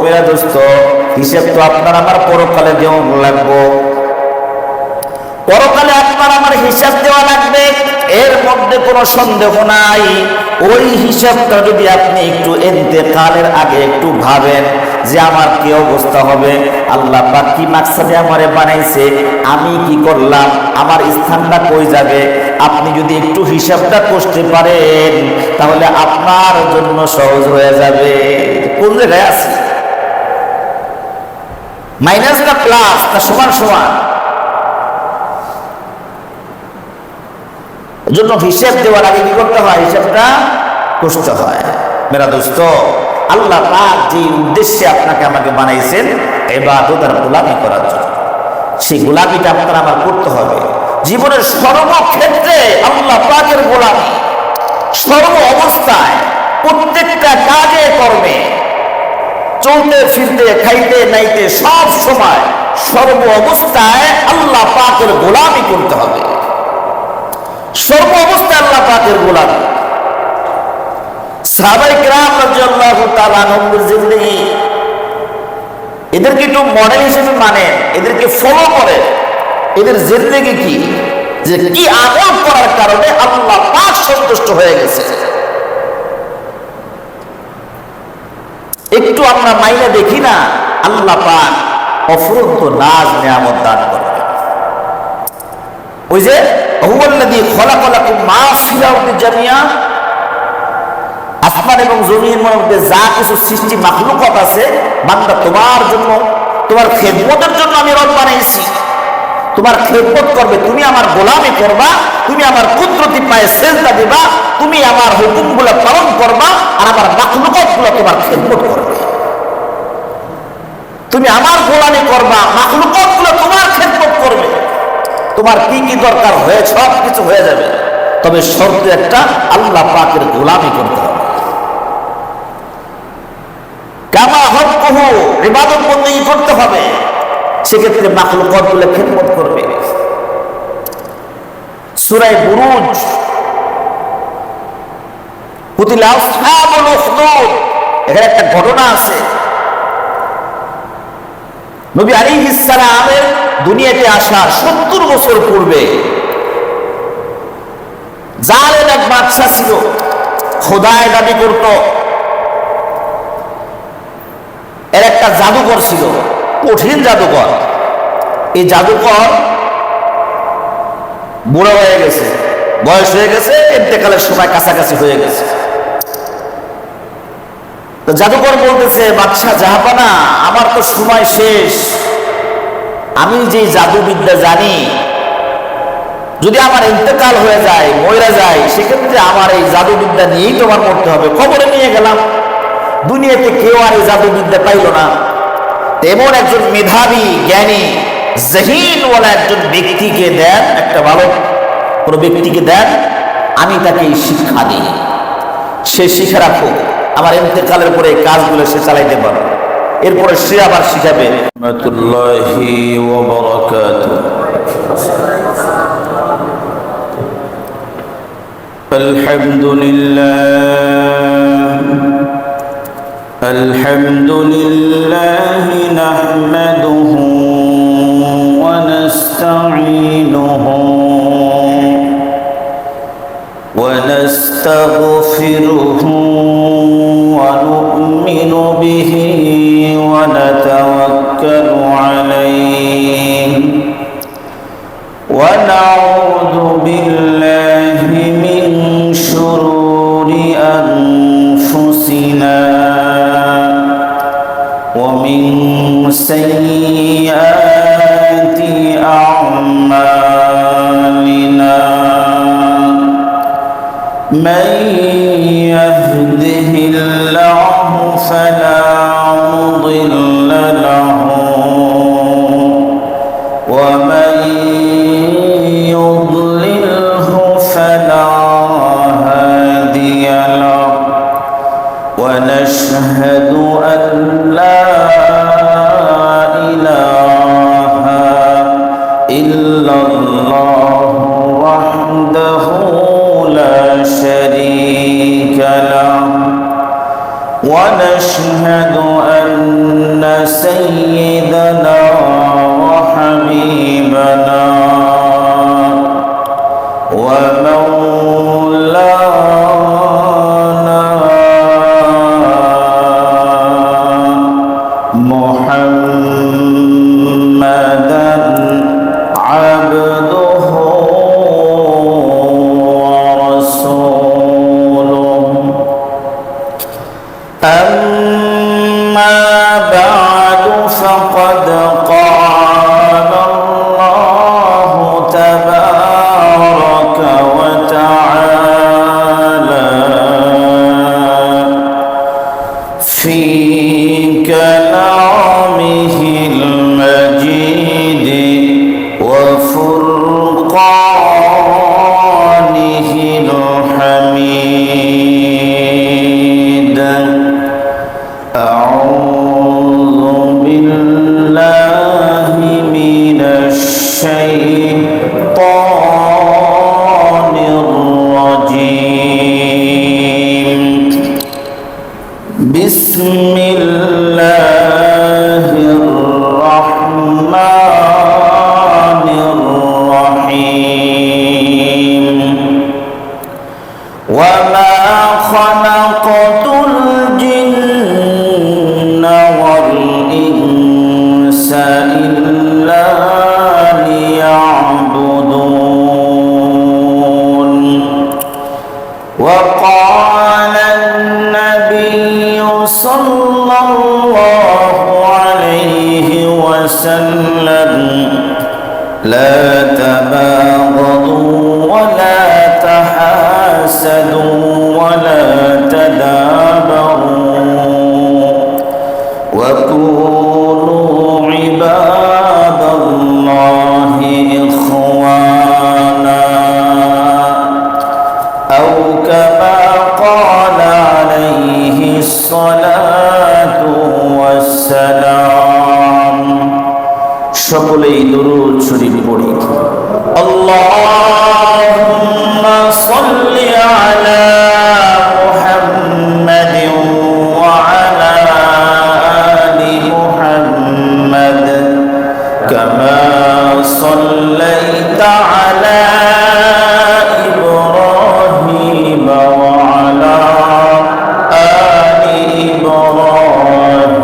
মেরা দোস্ত, হিসাব তো আপনার আমার পরকালে দেওয়া লাগবো, পরকালে আপনার আমার হিসাব দেওয়া লাগবে, এর মধ্যে কোনো সন্দেহ নাই। ওই হিসাবটা যদি আপনি একটু ইন্তেকালের আগে একটু ভাবেন যে আমার কি অবস্থা হবে, আল্লাহ পাক কি মাকসাদে আমারে বানাইছে, আমি কি করলাম, আমার স্থানটা কই যাবে, আপনি যদি একটু হিসাবটা করতে পারেন তাহলে আপনার জন্য সহজ হয়ে যাবে। কোন জায়গায় আছে, মাইনাস না প্লাস না সমান সমান? জন্য হিসাব দেওয়ার আগে কি করতে হয়, হিসাবটা করতে হয়। মেরা দোস্ত, আল্লাহ পাক যে উদ্দেশ্যে আপনাকে আমাকে বানাইছেন ইবাদত আর গোলামি করার জন্য, সেই গোলামিটা আপনার আমার করতে হবে। জীবনের সর্বক্ষেত্রে আল্লাহ পাকের গোলামি, সর্ব অবস্থায়, প্রত্যেকটা কাজে কর্মে, চলতে ফিরতে, খাইতে নাইতে, সব সময় সর্ব অবস্থায় আল্লাহ পাকের গোলামি করতে হবে। সর্ব অবস্থায় আল্লাহ পাকের গোলামি। সাহাবায়ে কেরাম রাদিয়াল্লাহু তাআলা আনহুর জিন্দেগি, এদেরকে একটু মডেল হিসেবে মানেন, এদেরকে ফলো করেন। এদের জিন্দেগি কি, যে কি আমল করার কারণে আল্লাহ পাক সন্তুষ্ট হয়ে গেছে, একটু আমরা মাইনে দেখি না, আল্লাহ পাক অফুরন্ত নাজ নিয়ামত দান করবে। ওই যে হুয়াল্লাযী খালাকা লাকুম মা ফিল আরদি জামিআ, আসমান এবং জমিনের মধ্যে যা কিছু সৃষ্টি মাখলুকাত আছে, বান্দা তোমার জন্য, তোমার খেদমতের জন্য আমি রব বানাইছি। তোমার খেদমত করবে, তুমি আমার গোলামি করবা, তুমি আমার কুদরতি পায়ে সেজদা দিবা, তুমি আমার হুকুমগুলো পালন করবা, আর আমার মাখলুকাতগুলো তোমার খেদমত করবে। তুমি আমার গোলামি করবা, মাখলুকাতগুলো তোমার খেদমত করবে। তোমার কি কি দরকার হয়ে সব কিছু হয়ে যাবে, তবে শর্ত একটা, আল্লাহ পাকের গোলামি করতে হবে। কামা হকহু, ইবাদত বন্দেগী করতে হবে, সেক্ষেত্রে মাখলুকাতগুলো খেদমত করবে। সূরা বুরুজ, কুতিল আসহাবুল উখদুদ, এখানে একটা ঘটনা আছে। নবী আলাইহিস সালামের দুনিয়াতে আসার 70 বছর পূর্বে জালেম এক বাদশা ছিল, খোদায় দাবি করত। এর একটা জাদুকর ছিল, কঠিন জাদুকর। এই জাদুকর বুড়ো হয়ে গেছে, বয়স হয়ে গেছে, ইন্তেকালের সময় কাছাকাছি হয়ে গেছে। তো জাদুকর বলতেছে, বাদশা জাহাপানা, আমার তো সময় শেষ, আমি যে জাদুবিদ্যা জানি, যদি আমার ইন্তেকাল হয়ে যায়, মরে যায়, সেক্ষেত্রে আমার এই জাদুবিদ্যা নিয়েই তোমার মরতে হবে। খবরে নিয়ে গেলাম, দুনিয়াতে কেউ আর এই জাদুবিদ্যা পাইল না। তেমন একজন মেধাবী, জ্ঞানী, জহিনওয়ালা একজন ব্যক্তিকে দেন, একটা ভালো কোনো ব্যক্তিকে দেন, আমি তাকে এই শিক্ষা দিই, সে শিখে রাখো, আমার ইন্তেকালের পরে এই কাজগুলো সে চালাইতে পারবে, এরপরে সে আবার শিখাবে। রাহমাতুল্লাহি ওয়া বারাকাতুহু। আলহামদুলিল্লাহ নাহমাদুহু ওয়া নাস্তাঈনুহু ওয়া নাস্তাগফিরুহু ওয়া নু'মিনু বিহি ওয়া নাতাওয়াক্কালু আলাইহি ওয়া নাউযু বিল্লাহি মিন শুরুরি আনফুসিনা ওয়া মিন সাইয়্যাতি আ'মালিনা মান ইয়াহদিহিল্লাহু ফালা মুদিল্লা লাহু ওয়া মান يضلله فلا هادي له ونشهد أن لا إله إلا الله وحده لا شريك قد قال الله تبارك وتعالى في كلامه المجيد وفرقانه الحميد. أعوذ بالله من الشيطان الرجيم. بسم الله الرحمن الرحيم. وما خلقت الجن والإنس إلا ليعبدون. وقال النبي صلى الله عليه وسلم لا تباغضوا ولا تحاسدوا ولا تدابروا وكونوا عباد الله إخوانا أو كما قال عليه الصلاة والسلام. সকলেই দরুদ শরীফ পড়ি। আল্লাহুম্মা সাল্লি আলা মুহাম্মাদিন ওয়া আলা আলি মুহাম্মাদ কামা সাল্লাইতা আলা ইব্রাহিম ওয়া আলা আলি ইব্রাহিম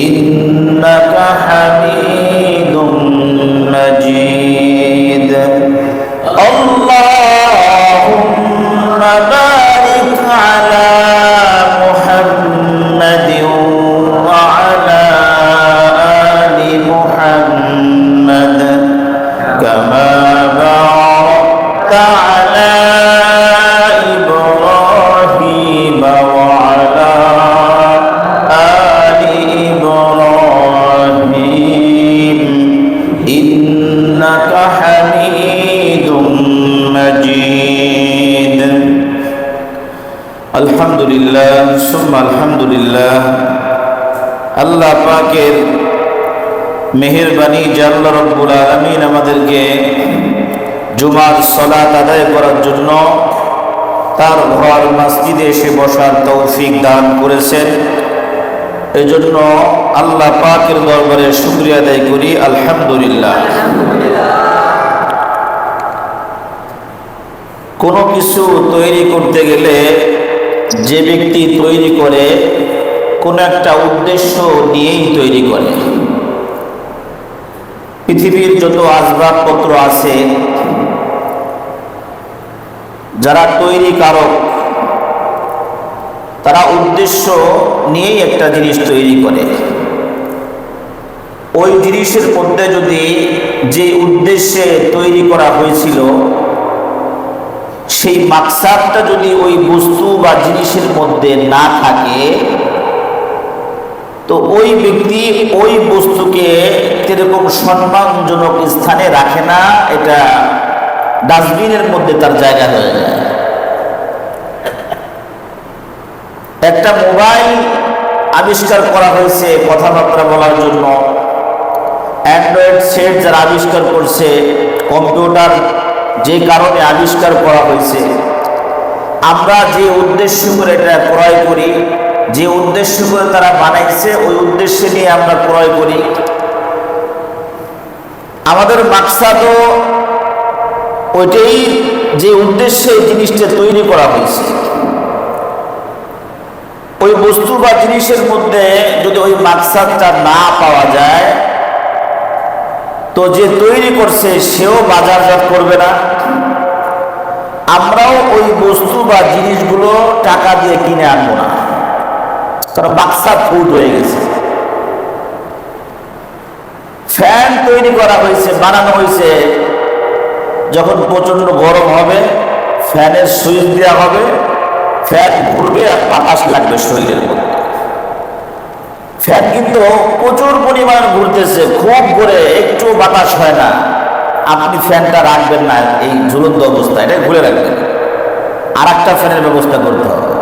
ইন্নাকা হামিদুম মাজিদ. আল্লাহুম্মা বারিক আলা মুহাম্মাদিন ওয়া আলা আলি মুহাম্মাদ কামা বারাকতা আলা ইব্রাহিম ওয়া আলা আলি ইব্রাহিম ইন্নাকা হামিদুম মাজিদ. আলহামদুলিল্লাহ সুম্মা আলহামদুলিল্লাহ। আল্লাহ পাকের মেহেরবানি যে আল্লাহ রাব্বুল আলামিন আমাদেরকে জুমার সালাত আদায় করার জন্য তার ঘর মসজিদে এসে বসার তৌফিক দান করেছেন। এজন্য আল্লাহ পাকের দরবারে শুকরিয়া আদায় করি, আলহামদুলিল্লাহ। কোনো কিছু তৈরি করতে গেলে যে ব্যক্তি তৈরি করে কোনো একটা উদ্দেশ্য নিয়েই তৈরি করে। পৃথিবীর যত আসবাবপত্র আছে, যারা তৈরিকারক তারা উদ্দেশ্য নিয়েই একটা জিনিস তৈরি করে। ওই জিনিসের মধ্যে যদি যে উদ্দেশ্যে তৈরি করা হয়েছিল সেই মাকসাদটা যদি ওই বস্তু বা জিনিসের মধ্যে না থাকে, তো ওই ব্যক্তি ওই বস্তুকে কিরকম সম্মানজনক স্থানে রাখে না, এটা ডাস্টবিনের মধ্যে তার জায়গা হয়ে যায়। একটা মোবাইল আবিষ্কার করা হয়েছে কথাবার্তা বলার জন্য, অ্যান্ড্রয়েড সেট যারা আবিষ্কার করছে, কম্পিউটার যে কারণে আবিষ্কার করা হয়েছে, আমরা যে উদ্দেশ্য করে এটা ক্রয় করি, যে উদ্দেশ্য করে তারা বানাইছে ওই উদ্দেশ্য নিয়ে আমরা ক্রয় করি। আমাদের মাকসাদও ওইটাই, যে উদ্দেশ্যে এই জিনিসটা তৈরি করা হয়েছে। ওই বস্তু বা জিনিসের মধ্যে যদি ওই মাকসাদটা না পাওয়া যায়, তো যে তৈরি করছে সেও বাজারজাত করবে না, আমরাও ওই বস্তু বা জিনিসগুলো টাকা দিয়ে কিনে আনবো না, কারণ মাকসাদ ফুট হয়ে গেছে। ফ্যান তৈরি করা হয়েছে, বানানো হয়েছে, যখন প্রচন্ড গরম হবে ফ্যানের সুইচ দেওয়া হবে, ফ্যান ঘুরবে আর বাতাস লাগবে শরীরের মধ্যে। ফ্যান কিন্তু প্রচুর পরিমাণ ঘুরতেছে, খুব ঘুরে, একটু বাতাস হয় না। আপনি ফ্যানটা রাখবেন না এই ঝুলন্ত অবস্থা, এটা ঘুরে রাখবেন, আর একটা ফ্যানের ব্যবস্থা করতে হবে।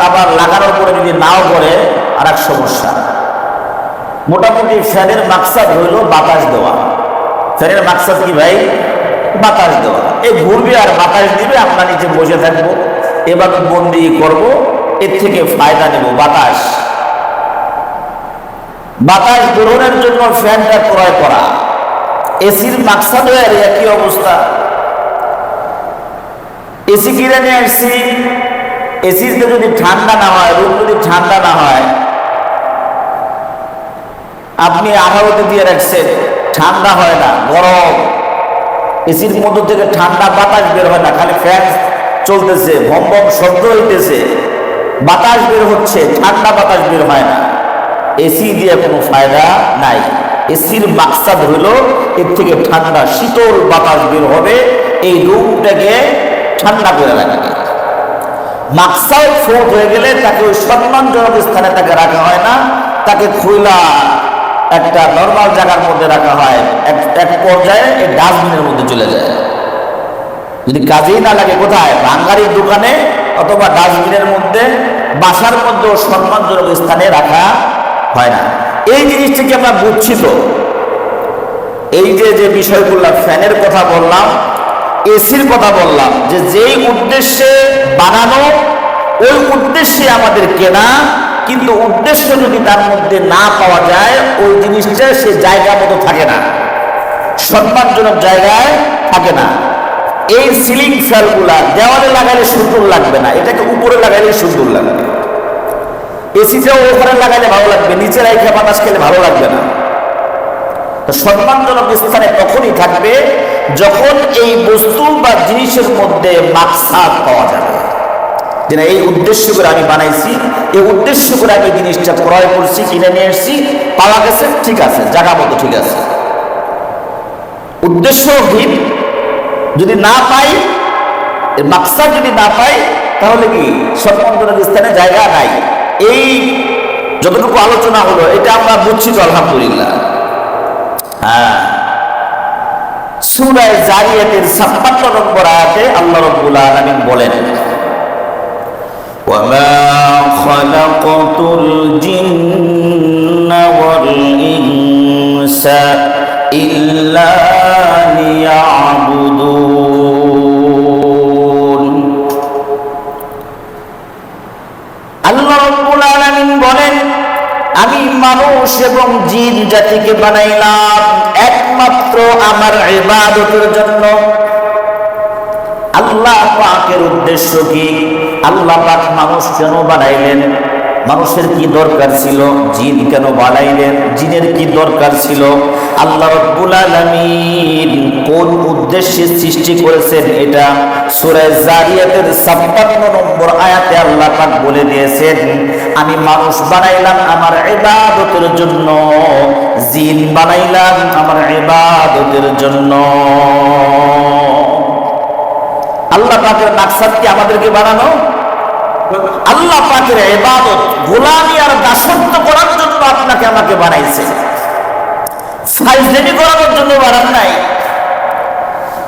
আবার লাগানোর পরে যদি নাও করে আর এক সমস্যা। মোটামুটি ফ্যানের মাকসাদ হইল বাতাস দেওয়া। ফ্যানের মাকসাদ কি ভাই? বাতাস দেওয়া। এই ঘুরবে আর বাতাস দিবে, আমরা নিচে বসে থাকবো, এবার বন্দি করব, এর থেকে ফায়দা নেব। বাতাস গ্রহণের জন্য ফ্যানটা ক্রয় করা। এসির মাকসাদ হয়ে একই অবস্থা। এসি কিনে নিয়ে আসছি, এসিতে যদি ঠান্ডা না হয়, রুম যদি ঠান্ডা না হয়, আপনি আঠারোতে দিয়ে রাখছেন, ঠান্ডা হয় না, গরম। এসির মধ্য থেকে ঠান্ডা বাতাস বের হয় না, খালি ফ্যান চলতেছে, ভম ভম শব্দ হইতেছে, বাতাস বের হচ্ছে, ঠান্ডা বাতাস বের হয় না। এসি দিয়ে কোনো ফায়দা নাই। এসির মাকসাদ হইল এর থেকে ঠান্ডা শীতল বাতাস বের হবে, এই রুমটাকে ঠান্ডা করে রাখবে। মাকসাদ ফোট হয়ে গেলে তাকে ওই সম্মানজনক স্থানে তাকে রাখা হয় না, তাকে খুলা একটা নর্মাল জায়গার মধ্যে রাখা হয়। এক পর্যায়ে এই ডাস্টবিনের মধ্যে চলে যায়। যদি কাজেই না লাগে, কোথায়? ভাঙ্গারির দোকানে অথবা ডাস্টবিনের মধ্যে, বাসার মধ্যেও সম্মানজনক স্থানে রাখা হয় না। এই জিনিসটিকে আমরা বুঝছি তো। এই যে বিষয়গুলো, ফ্যানের কথা বললাম, এসির কথা বললাম, যে যেই উদ্দেশ্যে বানানো ওই উদ্দেশ্যে আমাদের কেনা, কিন্তু উদ্দেশ্য যদি তার মধ্যে না পাওয়া যায়, ওই জিনিসটা সে জায়গা মতো থাকে না, সম্মানজনক জায়গায় থাকে না। এই সিলিং ফ্যানগুলা দেওয়ালে লাগালে সুন্দর লাগবে না, এটাকে উপরে লাগালে সুন্দর লাগবে। এসিটাও ওখানে লাগালে ভালো লাগবে, নিচে রাইখে বাতাস খেলে ভালো লাগবে না। সম্মানজনক স্থানে তখনই থাকবে যখন এই বস্তু বা জিনিসের মধ্যে মাকসাদ পাওয়া যাবে, যে এই উদ্দেশ্য করে আমি বানাইছি, এই উদ্দেশ্য করে আমি জিনিসটা ক্রয় করছি, কিনে নিয়ে এসছি, পাওয়া গেছে, ঠিক আছে, জায়গা মতো ঠিক আছে। উদ্দেশ্যহীন যদি না পাই, মাকসাদ যদি না পাই, তাহলে কি সম্মানজনক স্থানে জায়গা নাই। এই যতটুকু আলোচনা হলো এটা আমরা বুঝছি তো, আলহামদুলিল্লাহ। হ্যাঁ, সূরা জারিয়াতের 56 নম্বর আয়াতে আল্লাহ রাব্বুল আলামিন বলেন, وما خلقت الجن والإنس إلا ليعبدون। আল্লাহ রাব্বুল আলামিন বলেন, আমি মানুষ এবং জিন জাতিকে বানাইলাম একমাত্র আমার ইবাদতের জন্য। আল্লাহ পাকের উদ্দেশ্য কি? আল্লাহ পাক মানুষ কেন বানাইলেন? মানুষের কি দরকার ছিল? জিন কেন বানাইলেন? জিনের কি দরকার ছিল? আল্লাহ রাব্বুল আলামিন কোন উদ্দেশ্যে সৃষ্টি করেছেন, এটা সূরা জারিয়াতের 56 নম্বর আয়াতে আল্লাহ পাক বলে দিয়েছেন, আমি মানুষ বানাইলাম আমার ইবাদতের জন্য, জিন বানাইলাম আমার ইবাদতের জন্য। আল্লাহ পাকের মাকসাদ কি আমাদেরকে বানানো? আল্লাহ পাকের ইবাদত, গোলামি আর দাসত্ব করার জন্য আপনাকে আমাকে বানাইছে, ফাইজলামি করানোর জন্য বানান নাই।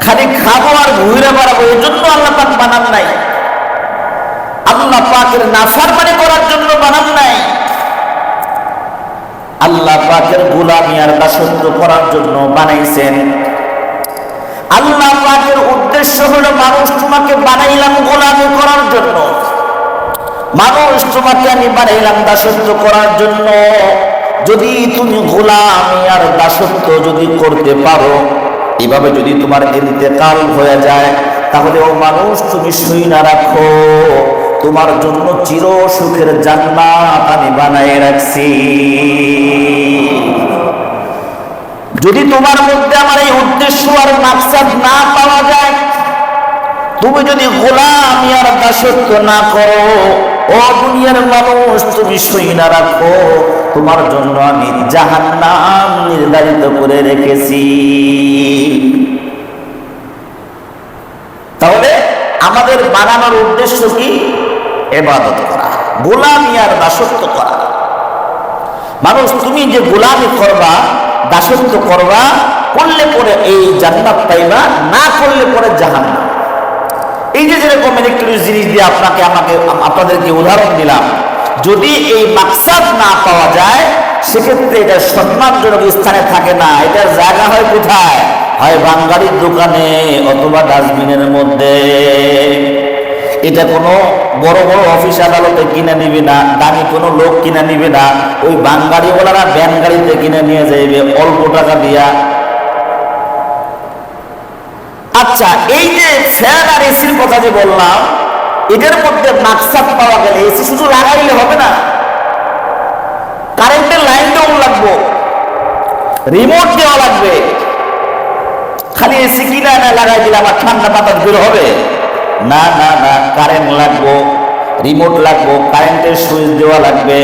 খালি খাবো আর ঘুরে বেড়াবো এই জন্য আল্লাহ পাক বানান নাই। আল্লাহ পাকের নাফরমানি করার জন্য বানান নাই। আল্লাহ পাকের গোলামি আর দাসত্ব করার জন্য বানাইছেন। আল্লাহ পাকের উদ্দেশ্য হলো, মানুষ তোমাকে বানাইলাম গোলামি করার জন্য, মানুষ তোমাকে আমি বানাইলাম দাসত্ব করার জন্য। যদি তুমি গোলামি আর দাসত্ব যদি করতে পারো, এভাবে যদি তোমার ইন্তেকাল হয়ে যায়, তাহলে ও মানুষ তুমি শুইনা রাখো, তোমার জন্য চির সুখের জান্নাত আমি বানায় রাখছি। যদি তোমার মধ্যে আমার এই উদ্দেশ্য আর মাকসাদ না পাওয়া যায়, তুমি যদি গোলামি আর দাসত্ব না করো, ও দুনিয়ার মানুষ, তুমি শুইনা রাখো, তোমার জন্য আমি জাহান্নাম নির্ধারিত করে রেখেছি। তাহলে আমাদের বানানোর উদ্দেশ্য কি? ইবাদত করা, গোলামি আর দাসত্ব করা। মানুষ, তুমি যে গোলামি করবা, দাসত্ব করবা, করলে পরে এই জান্নাত পাইবা, না করলে পরে জাহান্নাম। এই যে যেরকম ইলেকট্রনিক জিনিস দিয়ে আপনাদেরকে উদাহরণ দিলাম, যদি এই মাকসাদ না পাওয়া যায়, সেক্ষেত্রে এটা সম্মানজনক স্থানে থাকে না। এটার জায়গা হয় কোথায়? হয় বাঙালির দোকানে অথবা ডাস্টবিনের মধ্যে। এটা কোনো বড় বড় অফিস আদালতে কিনে নিবে না, দামি কোনো লোক কিনে নিবে না, ওই বাঙালিওয়ালারা ভ্যান গাড়িতে কিনে নিয়ে যাইবে অল্প টাকা দিয়া। আচ্ছা, এই যে ফ্যান আর এসির কথা যে বললাম, এটার মধ্যে মাকসাদ পাওয়া গেলে এসি শুধু লাগাইলে হবে না, কারেন্টের লাইন দেওয়া লাগবে, রিমোট দেওয়া লাগবে। খালি এসি কিনা না লাগাই দিলে আমার ঠান্ডা বাতাস বের হবে? না না না, কারেন্ট লাগবো, রিমোট লাগবো, কারেন্টের সুইচ দেওয়া লাগবে।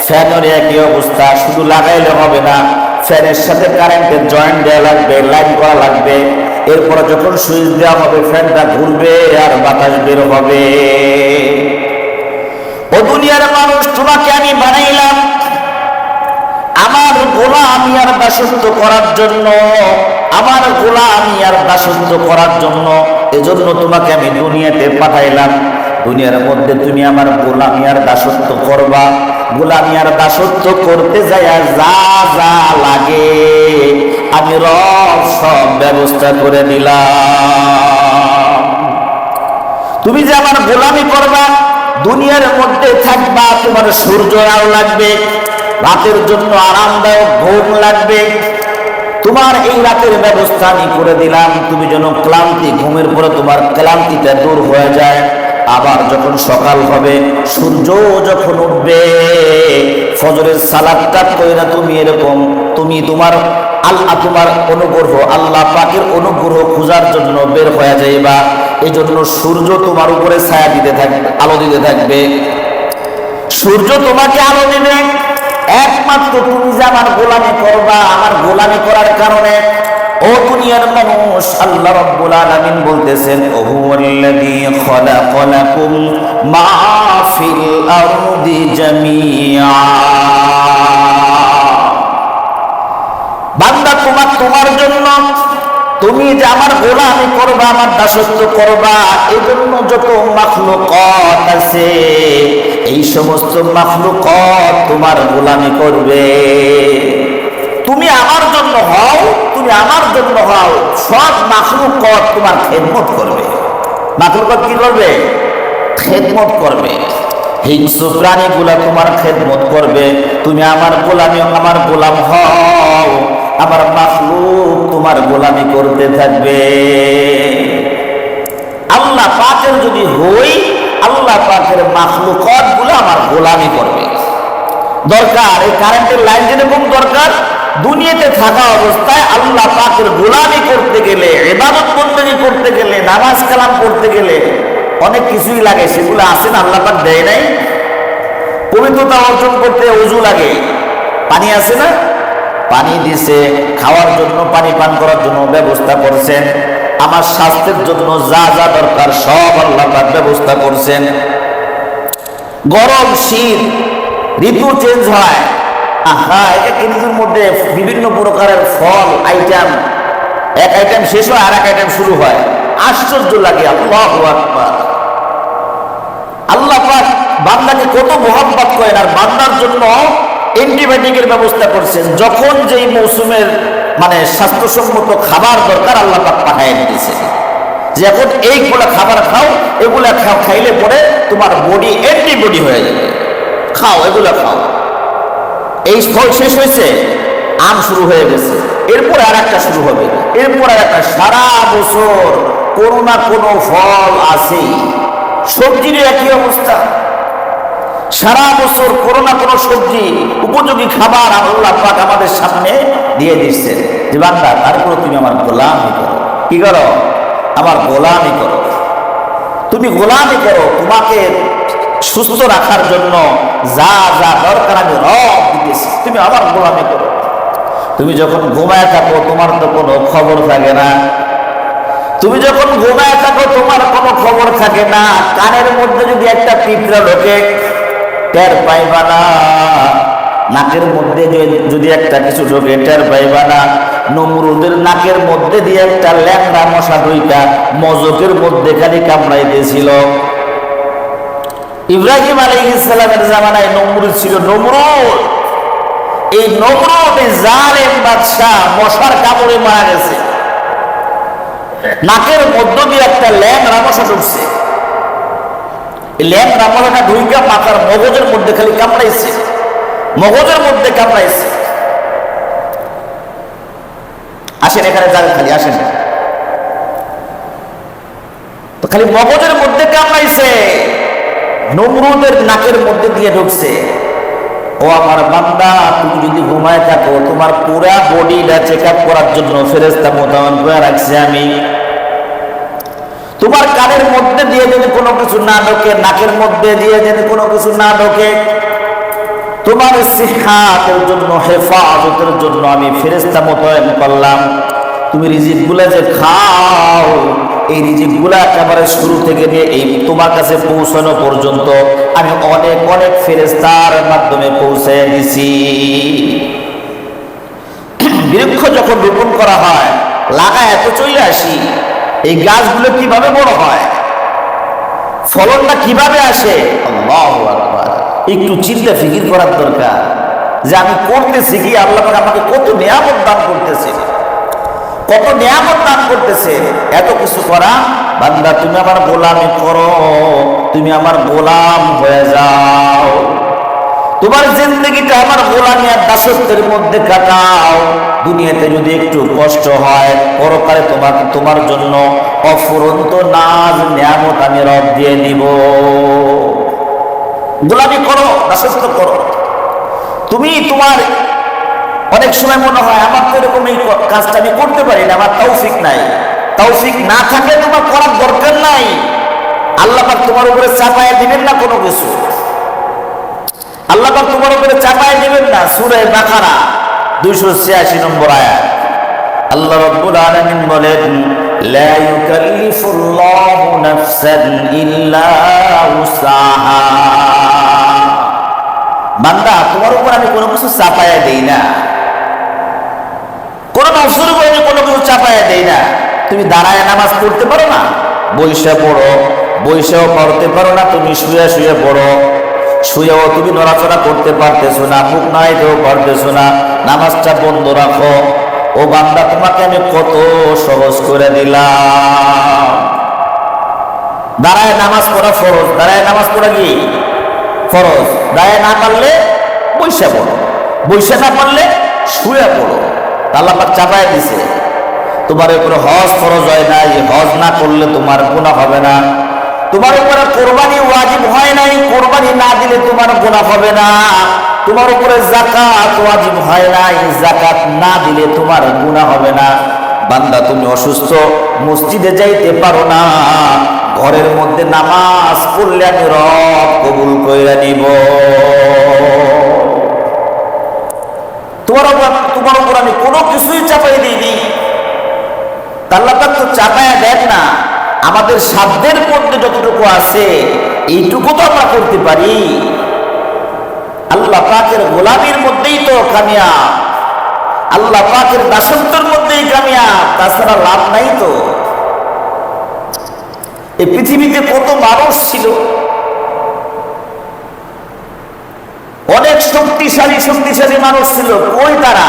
ফ্যানের একই অবস্থা, শুধু লাগাইলে হবে না, ফ্যানের সাথে কারেন্টের জয়েন্ট দেওয়া লাগবে, লাইন করা লাগবে। এরপরে যখন সুইচ দেওয়া হবে, ফ্যানটা ঘুরবে আর বাতাস বের হবে। ও দুনিয়ার মানুষ, তোমাকে আমি বানাইলাম আমার গোলামি আর দাসত্ব করার জন্য, আমার গোলামি আর দাসত্ব করার জন্য। এজন্য তোমাকে আমি দুনিয়াতে পাঠাইলাম। দুনিয়ার মধ্যে তুমি আমার গোলামি আর দাসত্ব করবা। গোলামি আর দাসত্ব করতে যায় যা যা লাগে আমি রব সব ব্যবস্থা করে দিলাম। তুমি যে আমার গোলামি করবা, দুনিয়ার মধ্যে থাকবা, তোমার সূর্য আলো লাগবে, রাতের জন্য আরামদায়ক ঘুম লাগবে। তোমার এই রাতের ব্যবস্থা আমি করে দিলাম, তুমি যেন ক্লান্তি, ঘুমের পরে তোমার ক্লান্তিটা দূর হয়ে যায়। আবার যখন সকাল হবে, সূর্য যখন উঠবে, ফজরের সালাতটা কইরা তুমি এরকম তোমার অনুগ্রহ, আল্লাহ পাকের অনুগ্রহ খোঁজার জন্য বের হয়ে যাইবা। এই জন্য সূর্য তোমার উপরে ছায়া দিতে থাকবে, আলো দিতে থাকবে। সূর্য তোমাকে আলো দিবে একমাত্র তুমি যে আমার গোলামি করবা। আমার গোলামি করার কারণে ও দুনিয়ার মানুষ, আল্লাহ রাব্বুল আলামিন বলতেছেন, হুয়াল্লাযী খালাকালাকুম মা ফিল আরদি জামিআ। বান্দা, তোমার জন্য, তুমি যে আমার গোলামি করবা, আমার দাসত্ব করবা, এজন্য যত মাখলুকাত আছে, এই সমস্ত মাখলুকাত তোমার গোলামি করবে। তুমি আমার জন্য হও, তুমি আমার জন্য হও, সব মাখলুকাত তোমার খেদমত করবে। মাখলুকাত কি করবে? খেদমত করবে। হিংস্র প্রাণীগুলা তোমার খেদমত করবে। তুমি আমার গোলামি, আমার গোলাম হও, আমার মাখলুক তোমার গোলামি করতে থাকবে। আল্লাহ পাকের যদি হই, আল্লাহ পাকের মাখলুকাত গুলো আমার গোলামি করবে। দরকার এই কারেন্টের লাইন যেরকম দরকার, দুনিয়াতে থাকা অবস্থায় আল্লাহ পাকের গোলামি করতে গেলে, ইবাদত বন্দেগী করতে গেলে, নামাজ কালাম পড়তে গেলে অনেক কিছুই লাগে। সেগুলো আছে না, আল্লাহ পাক দেয় নাই। পবিত্রতা অর্জন করতে ওযু লাগে, পানি আছে না, পানি দিছে, খাওয়ার জন্য, পানি পান করার জন্য ব্যবস্থা করছেন। আমার স্বাস্থ্যের জন্য যা যা দরকার সব আল্লাহ পাক ব্যবস্থা করছেন। গরম শীত ঋতু চেঞ্জ হয়, এক ঋতুর মধ্যে বিভিন্ন প্রকারের ফল আইটেম, এক আইটেম শেষ হয় আর এক আইটেম শুরু হয়। আশ্চর্য লাগে। আল্লাহু আকবার। আল্লাহ পাক বান্দাকে কত মোহাব্বত করেন, আর বান্দার জন্য অ্যান্টিবায়োটিকের ব্যবস্থা করছেন। যখন যেই মৌসুমের স্বাস্থ্যসম্মত খাবার দরকার, আল্লাহ পাক পাঠায় দিয়েছে যে এখন এইগুলা খাবার খাও, এগুলা খাইলে পরে তোমার বডি অ্যান্টিবডি হয়ে যাবে, খাও, এগুলা খাও। এই ফল শেষ হয়েছে, আম শুরু হয়ে গেছে, এরপর আর একটা শুরু হবে, এরপর আর একটা। সারা বছর কোনো না কোনো ফল আসেই। সবজির একই অবস্থা, সারা বছর কোনো না কোনো সবজি, উপযোগী খাবার আল্লাহ পাক আমাদের সামনে দিয়ে দিচ্ছে যে বান্দা, তারপরে তুমি আমার গোলামি করো। কি করো? আমার গোলামি করো। তুমি গোলামি করো। তোমাকে সুস্থ রাখার জন্য যা যা দরকার আমি রব দিতেছি, তুমি আমার গোলামি করো। তুমি যখন ঘুমায় থাকো তোমার তো কোনো খবর থাকে না, তুমি যখন ঘুমায় থাকো তোমার কোনো খবর থাকে না। কানের মধ্যে যদি একটা পিঁপড়া ঢোকে টের পাইবা না, নাকের মধ্যে যদি একটা কিছু ঢোকে টের পাইবা না। নমরুদের নাকের মধ্যে দিয়ে একটা ল্যাংড়া মশা ঢুইকা মজকের মধ্যে খালি কামড়াইতেছিল। ইব্রাহিম আলাইহিস সালামের জামানায় নমরুদ ছিল। নমরুদ, এই নমরুদ এই জালেম বাদশাহ মশার কামড়ে মারা গেছে। নাকের মধ্য দিয়ে একটা ল্যাংড়া মশা ঢুকছে। এই ল্যাংড়া মশাটা ঢুইকা মাথার মগজের মধ্যে খালি কামড়াইছে, মগজের মধ্যে কামড়াইছে। আসেন এখানে যাবেন, খালি আসেন তো, খালি মগজের মধ্যে কামড়াইছে, নমরুদের নাকের মধ্যে দিয়ে ঢুকছে। ও আমার বান্দা, তুমি যদি ঘুমায় থাকো তোমার পুরা বডিটা চেক আপ করার জন্য ফেরেশতা মোতায়েন করে রাখছি আমি। তোমার কানের মধ্যে দিয়ে যদি কোনো কিছু না ঢোকে, নাকের মধ্যে দিয়ে যদি কোনো কিছু না ঢোকে, তোমার সিহাতের জন্য, হেফাজতের জন্য আমি ফেরেশতা মোতায়েন করলাম। তুমি রিজিকগুলা যে খাও, এই রিজিকগুলা একেবারে শুরু থেকে নিয়ে এই তোমার কাছে পৌঁছানো পর্যন্ত আমি অনেক অনেক ফেরেশতার মাধ্যমে পৌঁছে দিছি। বৃক্ষ যখন রোপণ করা হয়, লাগায় এত চলে আসি, এই গাছগুলো কিভাবে বড় হয়, ফলনটা কিভাবে আসে, আল্লাহু আকবার। একটু চিন্তা ফিকির করার দরকার যে আমি করতেছি কি, আল্লাহ পাক আমাকে কত নিয়ামত দান করতেছে, কত নিয়ামত দান করতেছে। এত কিছু করা, বান্দা তুমি আমার গোলামি করো, তুমি আমার গোলাম হয়ে যাও, তোমার জিন্দগিটা আমার গোলামি আর দাসত্বের মধ্যে কাটাও। দুনিয়াতে যদি একটু কষ্ট হয়, পরকালে তোমার জন্য অফুরন্ত নাজ নিয়ামত আমি রব দিয়ে দিব। গোলামি করো, দাসত্ব করো। তুমি তোমার অনেক সময় মনে হয় আমার তো এরকম এই কাজটা আমি করতে পারি না, আমার তৌফিক নাই। তৌফিক না থাকলে তোমার করার দরকার নাই। আল্লাহ পাক তোমার উপরে চাপায় দিবেন না কোনো কিছু, আল্লাহ পাক তোমার উপরে চাপায় দিবেন না। সূরা বাকারা 286 নম্বর আয়াত আল্লাহ রাব্বুল আলামিন বলেন, লা ইউকাল্লিফুল্লাহু নাফসান ইল্লা উসআহা। বান্দা, তোমার উপর আমি কোনো কিছু চাপায়া দেই না, কোন নফসের উপর আমি কোনো কিছু চাপায়া দেই না। তুমি দাঁড়ায় নামাজ পড়তে পারো না, বইসা পড়ো, বইসাও পড়তে পারো না, তুমি শুয়ে শুয়ে পড়ো, শুয়েও তুমি নড়াচড়া করতে পারতেছো না, মুখ নাড়াইতেও পারতেছো না, নামাজটা বন্ধ রাখো। ও বান্দা, তোমাকে আমি কত সহজ করে দিলাম। দাঁড়ায় নামাজ পড়া ফরজ, দাঁড়ায় নামাজ পড়া কি ফরজ। দাঁড়ায় না পারলে বইসা পড়ো, বইসা না পারলে শুয়ে পড়ো। আল্লাহ পাক চাপায় দিছে। তোমার উপরে হজ ফরজ হয় নাই, হজ না করলে তোমার গুনাহ হবে না। তোমার উপরে কোরবানি ওয়াজিব হয় নাই, কোরবানি না দিলে তোমার গুনাহ হবে না। তোমার উপরে যাকাত ওয়াজিব হয় নাই, যাকাত না দিলে তোমার গুনাহ হবে না। বান্দা, তুমি অসুস্থ, মসজিদে যাইতে পারো না, ঘরের মধ্যে নামাজ পড়লে আমি রব কবুল কইরা নিব। তোমার উপর আমি কোনো কিছুই চাপাই দিইনি। আল্লাহ পাক তো চাপায়া দেন না, আমাদের সাধ্যের মধ্যে যতটুকু আছে এইটুকু তো আমরা করতে পারি। আল্লাহ পাকের গোলামির মধ্যেই তো কামিয়াব, আল্লাহ পাকের দাসত্বের মধ্যেই কামিয়াব, তাছাড়া লাভ নাই তো। এই পৃথিবীতে কত মানুষ ছিল, অনেক শক্তিশালী শক্তিশালী মানুষ ছিল, কই তারা?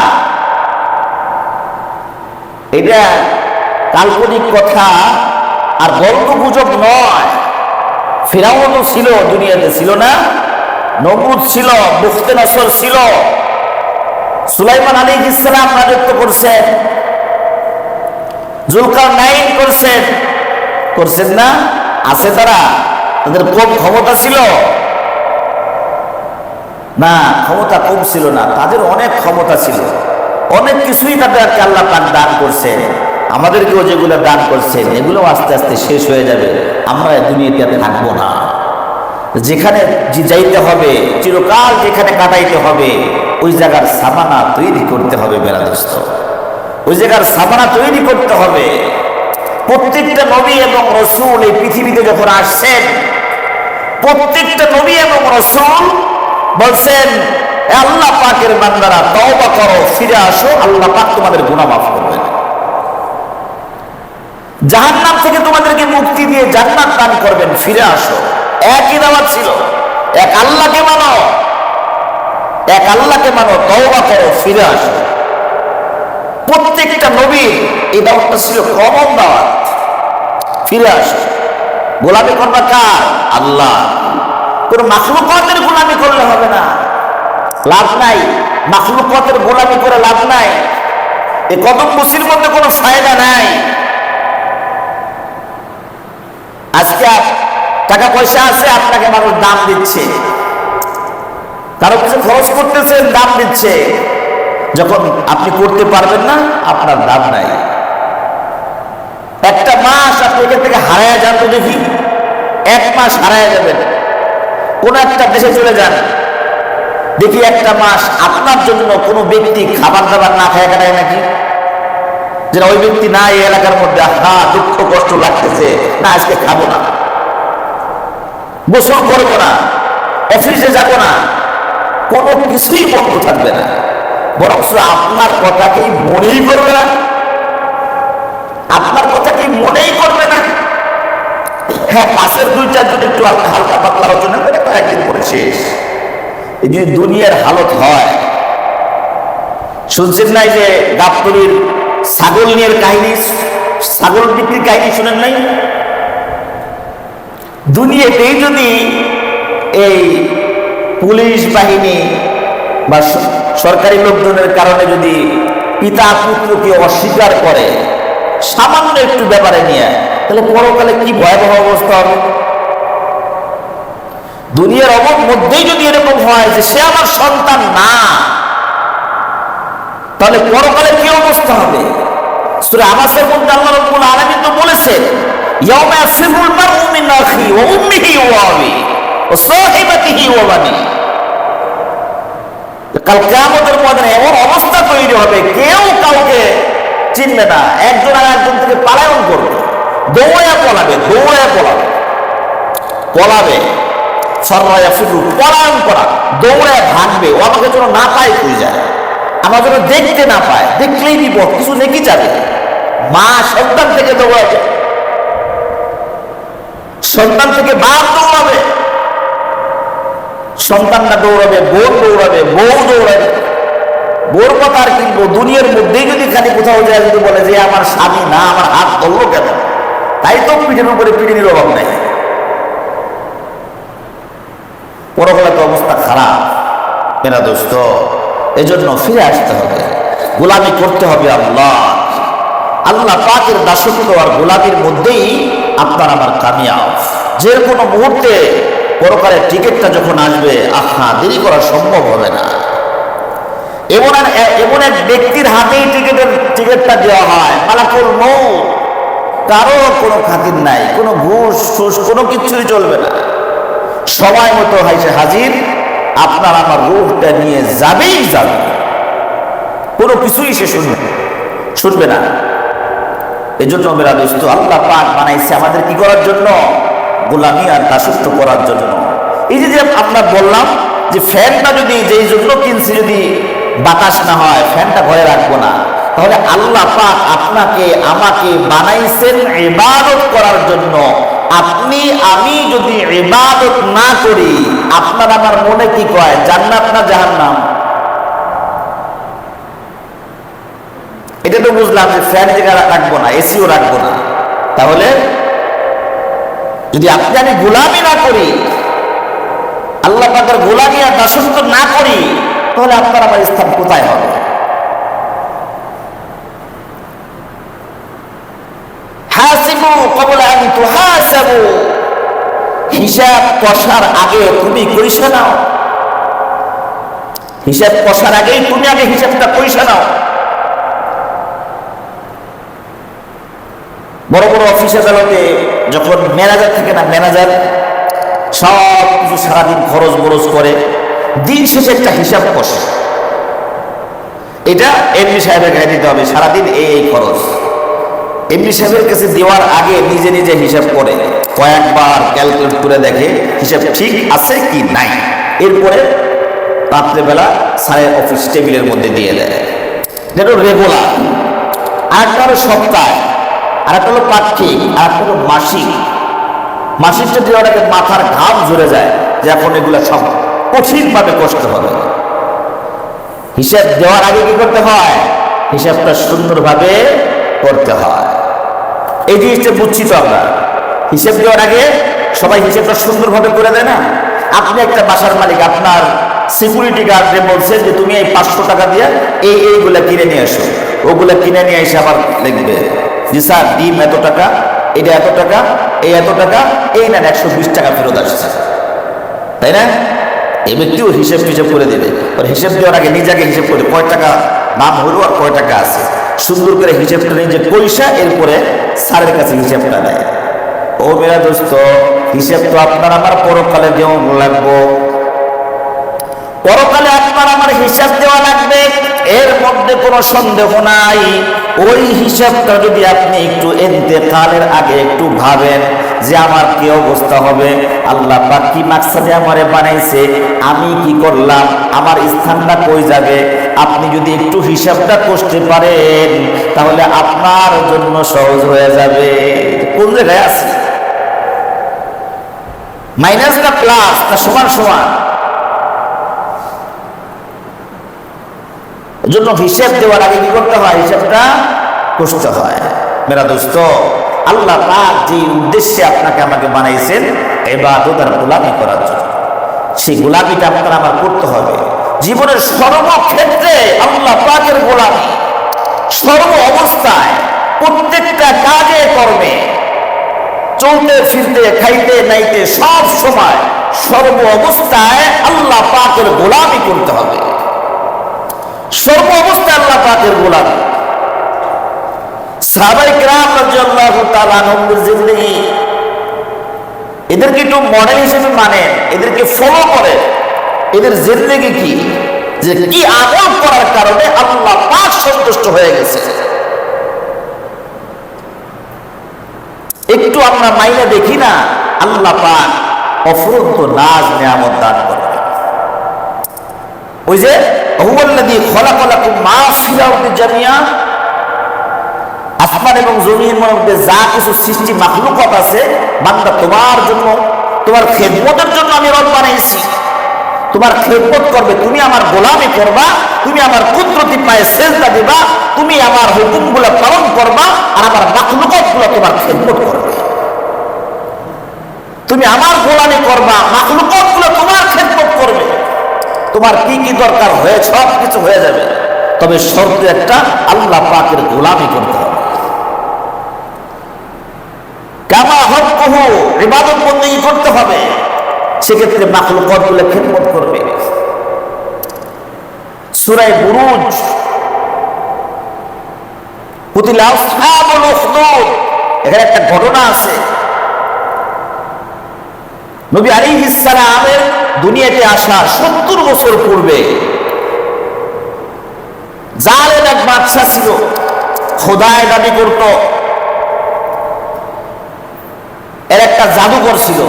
এটা কাল্পনিক কথা আর গল্প গুজব নয়। ফিরাউনও ছিল, দুনিয়াতে ছিল না? নমরুদ ছিল, বুখতেনসর ছিল, সুলাইমান আলাইহিস সালাম রাজত্ব করছেন, জুলকারনাইন করছেন না? আছে তারা? তাদের কম ক্ষমতা ছিল না? ক্ষমতা কম ছিল না, তাদের অনেক ক্ষমতা ছিল, অনেক কিছুই তাদেরকে আল্লাহ পাক দান করছেন। আমাদেরকেও যেগুলো দান করছেন এগুলো আস্তে আস্তে শেষ হয়ে যাবে, আমরা দুনিয়াতে থাকবো না। যেখানে যাইতে হবে, চিরকাল যেখানে কাটাইতে হবে, ওই জায়গার সামানা তৈরি করতে হবে বেরাদোস্ত, ওই জায়গার সামানা তৈরি করতে হবে। প্রত্যেকটা নবী এবং রসুল এই পৃথিবীতে যখন আসছেন, প্রত্যেকটা নবী এবং রসুল বলছেন, আল্লাহ পাকের বান্দারা তওবা করো, ফিরে আসো, আল্লাহ পাক তোমাদের গুনাহ মাফ করবেন, জাহান্নাম থেকে তোমাদেরকে মুক্তি দিয়ে জান্নাত দান করবেন, ফিরে আসো। একই দাওয়াত ছিল, এক আল্লাহকে মানো, এক আল্লাহকে মানো, তওবা করো, ফিরে আসো। প্রত্যেকটা নবীর এই দাওয়াতটা ছিল কমন দাওয়াত, ফিরে আসো। গোলামি করবা কার? আল্লাহ। কোন মাখলুকাতের গোলামি করলে হবে না, লাভ নাই। মাখলুকাতের গোলামি করে লাভ নাই, এই কদম বসির মধ্যে কোনো ফায়দা নাই। আজকে টাকা পয়সা আছে, আপনাকে মানুষ দাম দিচ্ছে, কারো কিছু খরচ করতেছেন, দাম দিচ্ছে। যখন আপনি করতে পারবেন না, আপনার দাম নাই। একটা মাস আপনি এখান থেকে হারায় যান তো দেখি, এক মাস হারায় যাবেন, কোন একটা দেশে চলে যান, দেখি একটা মাস আপনার জন্য কোনো ব্যক্তি খাবার দাবার না খায় কাটায় নাকি? যেন ওই ব্যক্তি না এই এলাকার মধ্যে, দুঃখ কষ্ট লাগতেছে, না আজকে খাবো না, গোসল করবো না, অফিসে যাবো না, কোনো কিছুই বন্ধ থাকবে না, বরং আপনার কথাকেই মনেই করবে না, আপনার কথাকেই মনেই করবে না। হ্যাঁ, পাশের দুই চারজন একটু হালকা পাতলা আলোচনা করে কয়েকদিন পরে শেষ। এই যদি দুনিয়ার হালত হয়, শুনছেন নাই যে গাবতলীর ছাগল নিয়ে কাহিনী, ছাগল বিক্রির কাহিনী শুনেন নাই? দুনিয়াতেই যদি এই পুলিশ বাহিনী বা সরকারি লোকজনের কারণে যদি পিতা পুত্রকে অস্বীকার করে সামান্য একটু ব্যাপারে নিয়ে, তাহলে পরকালে কি ভয়াবহ অবস্থা হবে। দুনিয়ার মধ্যেই যদি এরকম হয় যে সে আমার সন্তান না, তাহলে পরকালে কি অবস্থা হবে। সূরা আবাসের মধ্যে আল্লাহ রাব্বুল আলামিন তো বলেছেন, ইয়াউমা ইয়াফিরুল মারউ মিন আখিহি ওয়া উম্মিহি ওয়া আবিহি ওয়া সাহিবাতিহি ওয়া বানিহি। কাল কিয়ামতের ময়দানে এমন অবস্থা তৈরি হবে, কেউ কাউকে চিনবে না, একজন আর একজন থেকে পালায়ন করবে, দৌড়ে পলাবে, দৌড়ে পলাবে, পলাবে, সররায়া ফিরু, পলায়ন করা, দৌড়ে ভাগবে, ও আমাকে যেন না পায়, খুঁজে যায়, আমার যেন দেখতে না পায়, দেখলেই বিপদ, কিছু নেকি যাবে। মা সন্তান থেকে দৌড়াবে, সন্তান থেকে বাপ দৌড়াবে, সন্তানরা দৌড়াবে, বোন দৌড়াবে, বউ দৌড়াবে। বোর কথা আর কিনবো, দুনিয়ার মধ্যেই যদি খালি কোথাও যায় যদি বলে যে আমার স্বামী না, আমার হাত ধরলো কেন, তাই তো পিঠের উপরে পিঠের অভাব নাই। পরকালে তো অবস্থা খারাপ মেরা দোস্ত। এজন্য ফিরে আসতে হবে, গোলামি করতে হবে আল্লাহ, আল্লাহ পাকের দাসত্ব আর গোলামির মধ্যেই আপনার আমার কামিয়াব। যে কোনো মুহূর্তে পরকালের টিকিটটা যখন আসবে, দেরি করা সম্ভব হবে না। এমন এক ব্যক্তির হাতেই টিকিটটা দেওয়া হয়, মালাকুল মউত, কারো কোনো খাতির নাই, কোনো ঘুষ ফুস কোনো কিছুই চলবে না, সময় মতো হাইসে হাজির, আপনার আমার রূহটা নিয়ে যাবেই যাবে, কোনো কিছুই সে শুনবে না। এই জন্য মেরা দোস্ত, আল্লাহ পাক বানাইছে আমাদের কি করার জন্য? গোলামি আর দাসত্ব করার জন্য। এই যে আপনার বললাম যে ফ্যানটা যদি যেই জন্য কিনছি, যদি বাতাস না হয়, ফ্যানটা ঘরে রাখবো না, তাহলে আল্লাহ পাক আপনাকে আমাকে বানাইছেন ইবাদত করার জন্য। আপনি আমি যদি ইবাদত না করি, আপনার আমার মনে কি কয়, জান্নাত না জাহান্নাম? এটা তো বুঝলাম যে ফ্যান জায়গা রাখবো না, এসিও রাখবো না। তাহলে যদি আপনি আমি গোলামি না করি, আল্লাহ পাকের গোলামি আর দাসত্ব না করি, তাহলে আপনার আমার স্থান কোথায় হবে? হাসিবু ক্বাবলা আন তুহাসাবু, হিসাব কষার আগে তুমি কইসা নাও, হিসাব কষার আগেই তুমি আগে হিসাবটা কইসা নাও। বড় বড় অফিস আদালতে যখন ম্যানেজার থাকে না, ম্যানেজার, সব কিছু সারাদিন খরচ বরচ করে, দিন শেষে একটা হিসাব কষে, এটা এমনি সাহেবের কাছে দিতে হবে, সারাদিন এই খরচ। এমনি সাহেবের কাছে দেওয়ার আগে নিজে নিজে হিসাব করে, কয়েকবার ক্যালকুলেট করে দেখে হিসাব ঠিক আছে কি নাই, এরপরে রাত্রেবেলা স্যারের অফিস টেবিলের মধ্যে দিয়ে দেয়। এটা রেগুলার। আরেকটা হলো সপ্তাহ, আরেকটা হলো পাক্ষিক, আরেকটা হলো মাসিক। মাসিকটা দেওয়াটাকে মাথার ঘাম ঝরে যায় যে এখন এগুলো সব কঠিনভাবে কষ্ট হবে। হিসাব দেওয়ার আগে কি করতে হয়? হিসাবটা সুন্দরভাবে করতে হয়। এই জিনিসটা বুঝছি তো আমরা। হিসাব দেওয়ার আগে সবাই হিসাবটা সুন্দরভাবে করে দেয় না? আপনি একটা বাসার মালিক, আপনার সিকিউরিটি গার্ডে বলছেন যে তুমি এই 500 টাকা দিয়ে এইগুলা কিনে নিয়ে আসো, ওগুলা কিনে নিয়ে এসে আবার লিখবে যে স্যার ডিম এত টাকা, এটা এত টাকা, এই এত টাকা, এই না 120 টাকা ফেরত আসছে, তাই না? এই ব্যক্তিও হিসেব করে দেবে। হিসেব দেওয়ার আগে নিজেকে হিসেব করে কয় টাকা নাম হলো আর কয় টাকা আছে, সুন্দর করে হিসেবটা নিজে পয়সা, এরপরে স্যারের কাছে হিসেবটা দেয়। ও মেরা দোস্ত, হিসেব তো আপনার আমার পরকালে দেওয়া লাগবো, পরকালে আপনার আমার হিসাব দেওয়া লাগবে, এর মধ্যে কোনো সন্দেহ নাই। ওই হিসাবটা যদি আপনি একটু ইন্তেকালের আগে একটু ভাবেন যে আমার কি অবস্থা হবে, আল্লাহ পাক কি মাকসাদে আমারে বানাইছে, আমি কি করলাম, আমার স্থানটা কই যাবে, আপনি যদি একটু হিসাবটা করতে পারেন তাহলে আপনার জন্য সহজ হয়ে যাবে। কোন জায়গায় আছে, মাইনাস না প্লাস না সমান সমান? জন্য হিসাব দেওয়ার আগে কি করতে হয়? হিসাবটা করতে হয়। মেরা দোস্ত, আল্লাহ পাক যে উদ্দেশ্যে আপনাকে আমাকে বানাইছেন ইবাদত আর গোলামি করার জন্য, সেই গোলামিটা আপনার আমার করতে হবে। জীবনের সর্বক্ষেত্রে আল্লাহ পাকের গোলামি, সর্ব অবস্থায়, প্রত্যেকটা কাজে কর্মে, চলতে ফিরতে, খাইতে নাইতে, সব সময় সর্ব অবস্থায় আল্লাহ পাকের গোলামি করতে হবে। সর্ব অবস্থায় আল্লাহ পাকের গোলামি। সাহাবায়ে কেরাম রাদিয়াল্লাহু তাআলা আনহুর জিন্দেগি, এদেরকে একটু মডেল হিসেবে মানেন, এদেরকে ফলো করেন। এদের জিন্দেগি কি, যে কি আমল করার কারণে আল্লাহ পাক সন্তুষ্ট হয়ে গেছে, একটু আমরা মাইনে দেখি না, আল্লাহ পাক অফুরন্ত নাজ নিয়ামত দান করবে। ওই যে হুয়াল্লাযী খলাকালাকুম মা ফিল আরদি জামিয়া, আসমান এবং জমিনের মধ্যে যা কিছু সৃষ্টি মাখলুকাত আছে, বান্দা তোমার জন্য, তোমার খেদমতের জন্য আমি রব বানাইছি। তোমার খেদমত করবে, তুমি আমার গোলামি করবা, তুমি আমার কুদরতি পায়ে সেজদা দিবা, তুমি আমার হুকুমগুলো পালন করবা, আর আমার মাখলুকাতগুলো তোমার খেদমত করবে। তুমি আমার গোলামি করবা, মাখলুকাতগুলো তোমার খেদমত করবে। তোমার কি কি দরকার হয়ে সব কিছু হয়ে যাবে, তবে শর্ত একটা, আল্লাহ পাকের গোলামি করতে হবে। কামা হকহু, ইবাদত বন্দেগী করতে হবে, সেক্ষেত্রে মাখলুকাতগুলো খেদমত করবে। সূরা বুরুজ, কুতিলা আসহাবুল উখদুদ, এখানে একটা ঘটনা আছে। নবী আলাইহিস সালামের দুনিয়াতে আসার 70 বছর পূর্বে জালেম এক বাদশা ছিল, খোদায় দাবি করত। এর একটা জাদুকর ছিল,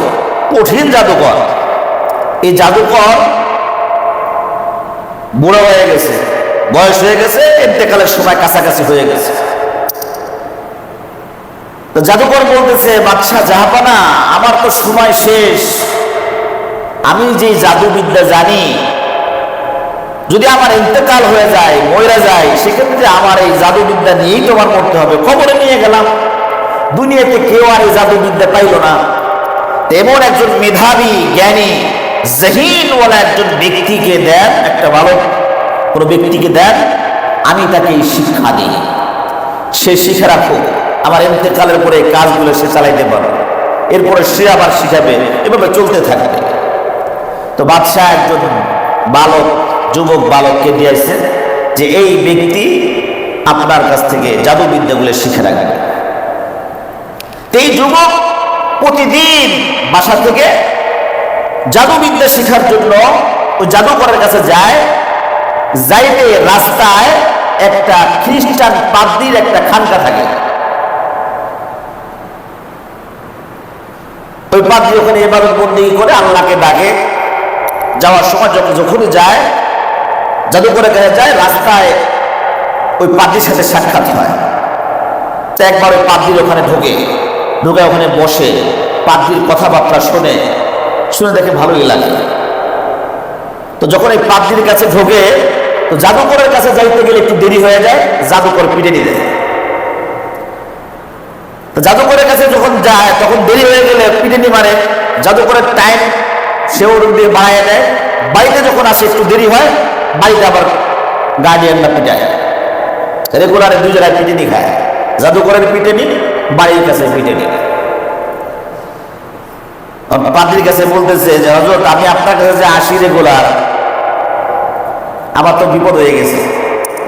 কঠিন জাদুকর। এই জাদুকর বুড়ো হয়ে গেছে, বয়স হয়ে গেছে, ইন্তেকালের সময় কাছাকাছি হয়ে গেছে। তো জাদুকর বলতেছে, বাদশা জাহাপানা, আমার তো সময় শেষ, আমি যে জাদুবিদ্যা জানি, যদি আমার ইন্তেকাল হয়ে যায়, মরে যায়, সেক্ষেত্রে আমার এই জাদুবিদ্যা নিয়েই তোমার করতে হবে। খবরে নিয়ে গেলাম, দুনিয়াতে কেউ আর এই জাদুবিদ্যা পাইল না। তেমন একজন মেধাবী, জ্ঞানী, জহিনওয়ালা একজন ব্যক্তিকে দেন, একটা ভালো কোনো ব্যক্তিকে দেন, আমি তাকে এই শিক্ষা দিই, সে শিখে রাখো, আমার ইন্তেকালের পরে এই কাজগুলো সে চালাইতে পারবে, এরপরে সে আবার শিখাবে, এভাবে চলতে থাকবে। তো বাদশাহ একজন বালক, যুবক বালককে দিয়েছে যে এই ব্যক্তি আপনার কাছ থেকে জাদুবিদ্যাগুলো শিখে রাখবে। এই যুবক প্রতিদিন বাসা থেকে জাদুবিদ্যা শেখার জন্য ওই জাদুকরের কাছে যায়। যাইতে রাস্তায় একটা খ্রিস্টান পাদ্রীর একটা খানকা থাকে। ওই পাদ্রী ওখানে ইবাদত বন্দেগী করে আল্লাহকে ডাকে। যাওয়ার সময় যখনই যায়, জাদুকরের কাছে যায়, রাস্তায় ওই পাদ্রীর সাথে সাক্ষাৎ হয়। তো একবার ওই পাদ্রীর ওখানে ঢোকে ওখানে বসে পাদ্রীর কথাবার্তা শুনে দেখে ভালোই লাগে। তো যখন এই পাদ্রীর কাছে ঢোকে, তো জাদুকরের কাছে যাইতে গেলে একটু দেরি হয়ে যায়, জাদুকর পিটে নিয়ে দেয়। তো জাদুকরের কাছে যখন যায় তখন দেরি হয়ে গেলে পিটেনি মারে। জাদুকরের টাইম সেও দিয়ে বাড়ায় দেয়। বাড়িতে যখন আসে একটু দেরি হয়, বাড়িতে আবার গার্ডিয়ানরা পিটায়। রেগুলারে দুই জায়গায় পিটেনি খায়, জাদুকরের পিটেনি, বাড়ির কাছে পিটেনি। পাদ্রীর কাছে বলতেছে যে হযরত, আমি আপনার কাছে যে আসি রেগুলার, আমার তো বিপদ হয়ে গেছে।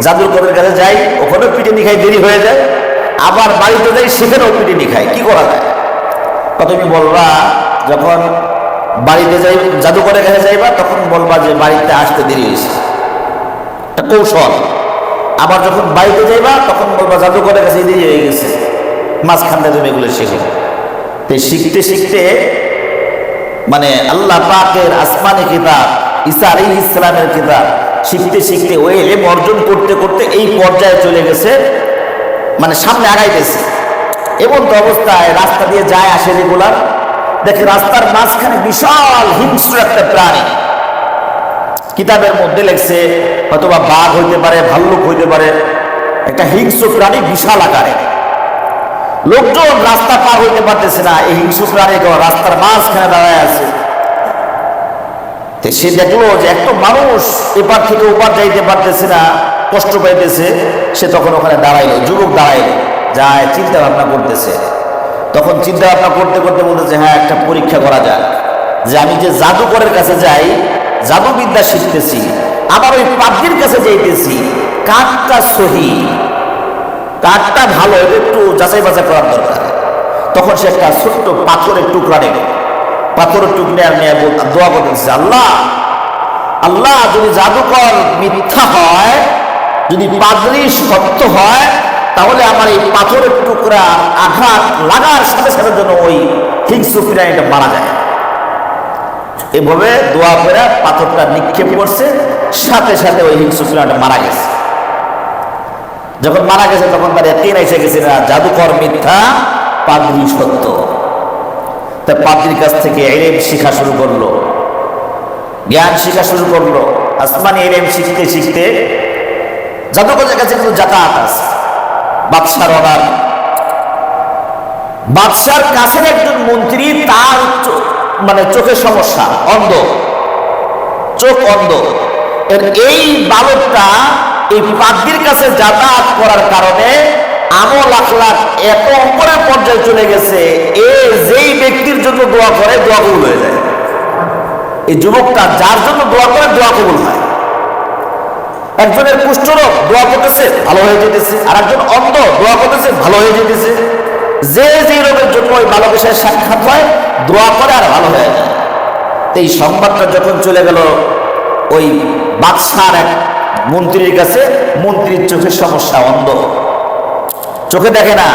জাদুকরের কাছে যাই, ওখানেও পিটেনি খাই, দেরি হয়ে যায়। আবার বাড়িতে যাই, সেখানেও পিটেনি খাই, কি করা যায়? তুমি বলবা যখন বাড়িতে যাই, জাদুকরের কাছে যাইবা, তখন বলবা যে বাড়িতে আসতে দেরি হয়েছে, একটা কৌশল। আবার যখন বাড়িতে যাইবা তখন বলবা জাদুকরের কাছে দেরি হয়ে গেছে, মাঝখানটা তুমি এগুলো শিখো। তো শিখতে শিখতে মানে আল্লাহ পাকের আসমানি কিতাব, ঈসা আলাইহিস সালামের কিতাব শিখতে শিখতে ওই ইলম অর্জন করতে করতে এই পর্যায়ে চলে গেছে, মানে সামনে আগাইতেছে। এমন তো অবস্থায় রাস্তা দিয়ে যায় আসে রেগুলার, দেখে রাস্তার মাঝখানে বিশাল হিংস্র একটা প্রাণী। কিতাবের মধ্যে লেখছে অথবা বাঘ হইতে পারে, ভাল্লুক হইতে পারে, একটা হিংস্র প্রাণী বিশাল আকারে। লোকজন রাস্তা পার হইতে পারতেছে না, এই হিংস্র প্রাণী রাস্তার মাঝখানে দাঁড়ায় আছে। সে দেখলো যে একটা মানুষ এপার থেকে ওপার যাইতে পারতেছে না, কষ্ট পাইতেছে। সে তখন ওখানে দাঁড়াইলো, যুবক দাঁড়াইলো, যায় চিন্তা ভাবনা করতেছে। তখন চিন্তা ভাবনা করতে করতে বলতেছে, হ্যাঁ, একটা পরীক্ষা করা যাক, যে আমি যে জাদুকরের কাছে যাই, জাদুবিদ্যা শিখতেছি, আবার ওই পাদ্রীর কাছে যাইতেছি, কাঠটা সহি, কাঠটা ভালো, একটু যাচাই বাছাই করার দরকার। তখন সে একটা ছোট্ট পাথরের টুকরা নিল, পাথরের টুকরা নিয়ে দোয়া করতেছে, আল্লাহ আল্লাহ, যদি জাদুকর মিথ্যা হয়, যদি পাদ্রী সত্য হয়, তাহলে আমার এই পাথরের টুকরা আঘাত লাগার সাথে সাথে যেন ওই হিংস্র প্রাণীটা মারা যায়। এভাবে দোয়া করে পাথরটা নিক্ষেপ করছে, সাথে সাথে ওই হিংস্র প্রাণীটা মারা গেছে। যখন মারা গেছে তখন তার ইয়াকিন এসে গেছে না, জাদুকর মিথ্যা, পাদ্রী সত্য। তা পাদ্রীর কাছ থেকে ইলম শিখা শুরু করলো, জ্ঞান শিখা শুরু করলো। আসমানি ইলম শিখতে শিখতে জাদুকরের কাছে কিন্তু যাতায়াত আছে, বাদশার অর্ডার। বাদশার কাছের একজন মন্ত্রী, তার মানে চোখের সমস্যা, অন্ধ, চোখ অন্ধ। এই বালকটা এই পাদ্রীর কাছে যাতায়াত করার কারণে আমল আখলাক এত অপরের পর্যায়ে চলে গেছে, যেই ব্যক্তির জন্য দোয়া করে দোয়া কবুল হয়ে যায়। এই যুবকটা যার জন্য দোয়া করে দোয়া কবুল হয়। একজনের কুষ্ঠরোগ, দোয়া করতেছে, ভালো হয়ে যেতেছে। আর একজন অন্ধ, দোয়া করতেছে, ভালো হয়ে যেতেছে। যে যে রোগের জন্য ওই বালকের সাথে সাক্ষাৎ হয়, দোয়া করে আর ভালো হয়ে যায়। এই সংবাদটা যখন চলে গেল ওই বাদশার এক মন্ত্রীর কাছে, মন্ত্রীর চোখের সমস্যা, অন্ধ, চোখে দেখে না।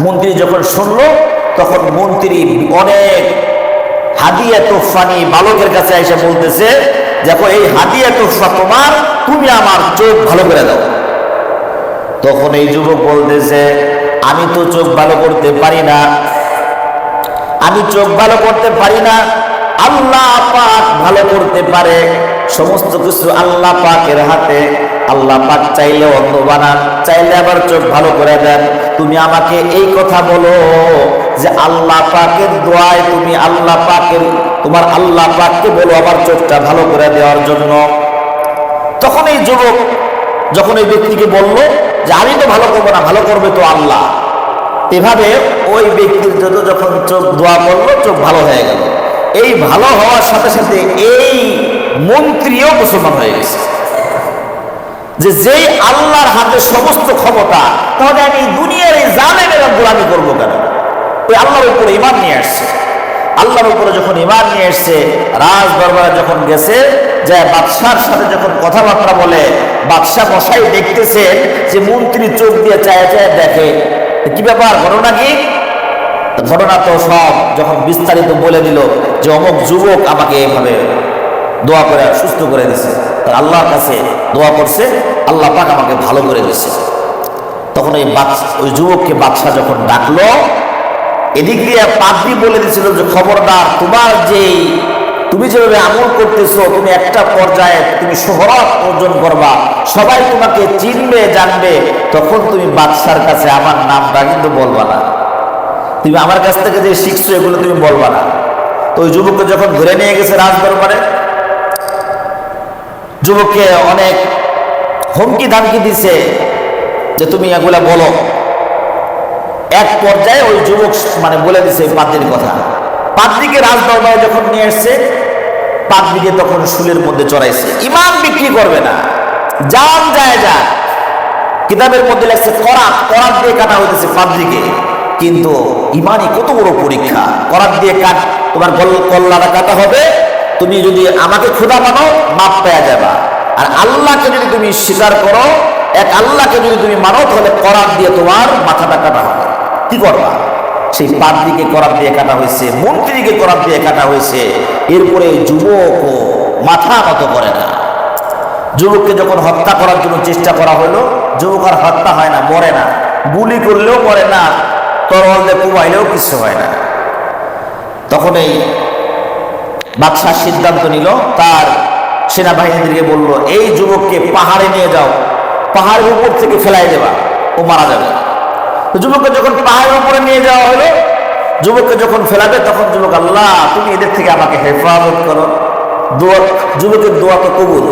মন্ত্রী যখন শুনলো, তখন মন্ত্রী অনেক হাদিয়া তোফা নিয়ে বালকের কাছে এসে বলতেছে, দেখো এই হাদিয়া তোফা তোমার, তুমি আমার চোখ ভালো করে দাও। তখন এই যুবক বলতেছে, আমি তো চোখ ভালো করতে পারি না, আমি চোখ ভালো করতে পারি না, আল্লাহ পাক ভালো করতে পারে। সমস্ত কিছু আল্লাহ পাকের হাতে। আল্লাহ পাক চাইলে অন্ধ বানান, চাইলে আবার চোখ ভালো করে দেন। তুমি আমাকে এই কথা বলো যে আল্লাহ পাকের দোয়ায় তুমি আল্লাহ পাকের, তোমার আল্লাহ পাককে বলো আমার চোখটা ভালো করে দেওয়ার জন্য। তখন এই যুবক যখন এই ব্যক্তিকে বলল যে আমি তো ভালো করবো না, ভালো করবে তো আল্লাহ, এভাবে ওই ব্যক্তির জন্য যখন চোখ দোয়া করলো, চোখ ভালো হয়ে গেল। এই ভালো হওয়ার সাথে সাথে এই মন্ত্রীও মুসলমান হয়ে গেছে। যে যেই আল্লাহর হাতে সমস্ত ক্ষমতা, তাহলে আমি দুনিয়ার এই জালেমের গোলামি করবো কেন? ওই আল্লাহর উপরে ঈমান নিয়ে আসছে। আল্লাহর উপরে যখন ঈমান নিয়ে এসেছে, রাজ দরবারে যখন গেছে, যে বাদশার সাথে যখন কথাবার্তা বলে, বাদশাহ মশাই দেখতেছেন যে মন্ত্রী চোখ দিয়ে চায় চায় দেখে, কি ব্যাপার, ঘটনা কি? ঘটনা তো সব যখন বিস্তারিত বলে দিল যে অমুক যুবক আমাকে এইভাবে দোয়া করে সুস্থ করে দিছে, আল্লাহর কাছে দোয়া করছে, আল্লাহ পাক আমাকে ভালো করে দিছে। তখন ওই যুবককে বাদশাহ যখন ডাকলো, এদিক দিয়ে পাদ্রী বলে দিছিল যে খবরদার, তুমি যেভাবে আমল করতেছো, তুমি একটা পর্যায়ে তুমি শোহরত অর্জন করবা, সবাই তোমাকে চিনবে জানবে, তখন তুমি বাদশার কাছে আমার নামটা কিন্তু বলবা না, তুমি আমার কাছ থেকে যে শিখছো এগুলো তুমি বলবা না। তো ওই যুবককে যখন ধরে নিয়ে গেছে রাজ দরবারে, যুবককে অনেক হুমকি ধামকি দিছে যে তুমি এগুলা বলো। এক পর্যায়ে ওই যুবক মানে বলে দিছে পাদ্রীর কথা। পাদ্রীকে রাজ দরবারে যখন নিয়ে এসছে, পাদ্রীকে তখন শুলের মধ্যে চড়াইছে। ঈমান বিক্রি করবে না, জান যায় যা। কিতাবের মধ্যে লেখছে করাত দিয়ে কাটা হইতেছে পাদ্রীকে, কিন্তু ঈমানই কত বড় পরীক্ষা। করাত দিয়ে তোমার কল্লাটা কাটা হবে, তুমি যদি আমাকে খোদা মানো মাপ পেয়ে যাবা, আর আল্লাহকে যদি তুমি স্বীকার করো, এক আল্লাহকে যদি তুমি মানো, তাহলে করাত দিয়ে তোমার মাথাটা কাটা হবে। কি করবা? সেই পাদ্রীকে করাত দিয়ে কাটা হয়েছে, মন্ত্রীকে করাত দিয়ে কাটা হয়েছে। এরপরে যুবকও মাথা নত করে না। যুবককে যখন হত্যা করার জন্য চেষ্টা করা হলো, যুবক আর হত্যা হয় না, মরে না, গুলি করলেও মরে না, তরল দিয়ে কুবাইলেও কিছু হয় না। তখন এই বাদশাহ সিদ্ধান্ত নিল, তার সেনাবাহিনীদেরকে বলল, এই যুবককে পাহাড়ে নিয়ে যাও, পাহাড়ের উপর থেকে ফেলাই দেবা, ও মারা যাবে। তো যুবককে যখন পাহাড়ের উপরে নিয়ে যাওয়া হলো, যুবককে যখন ফেলাবে, তখন যুবক, আল্লাহ তুমি এদের থেকে আমাকে হেফাজত করো। যুবকের দোয়া তো কবুল।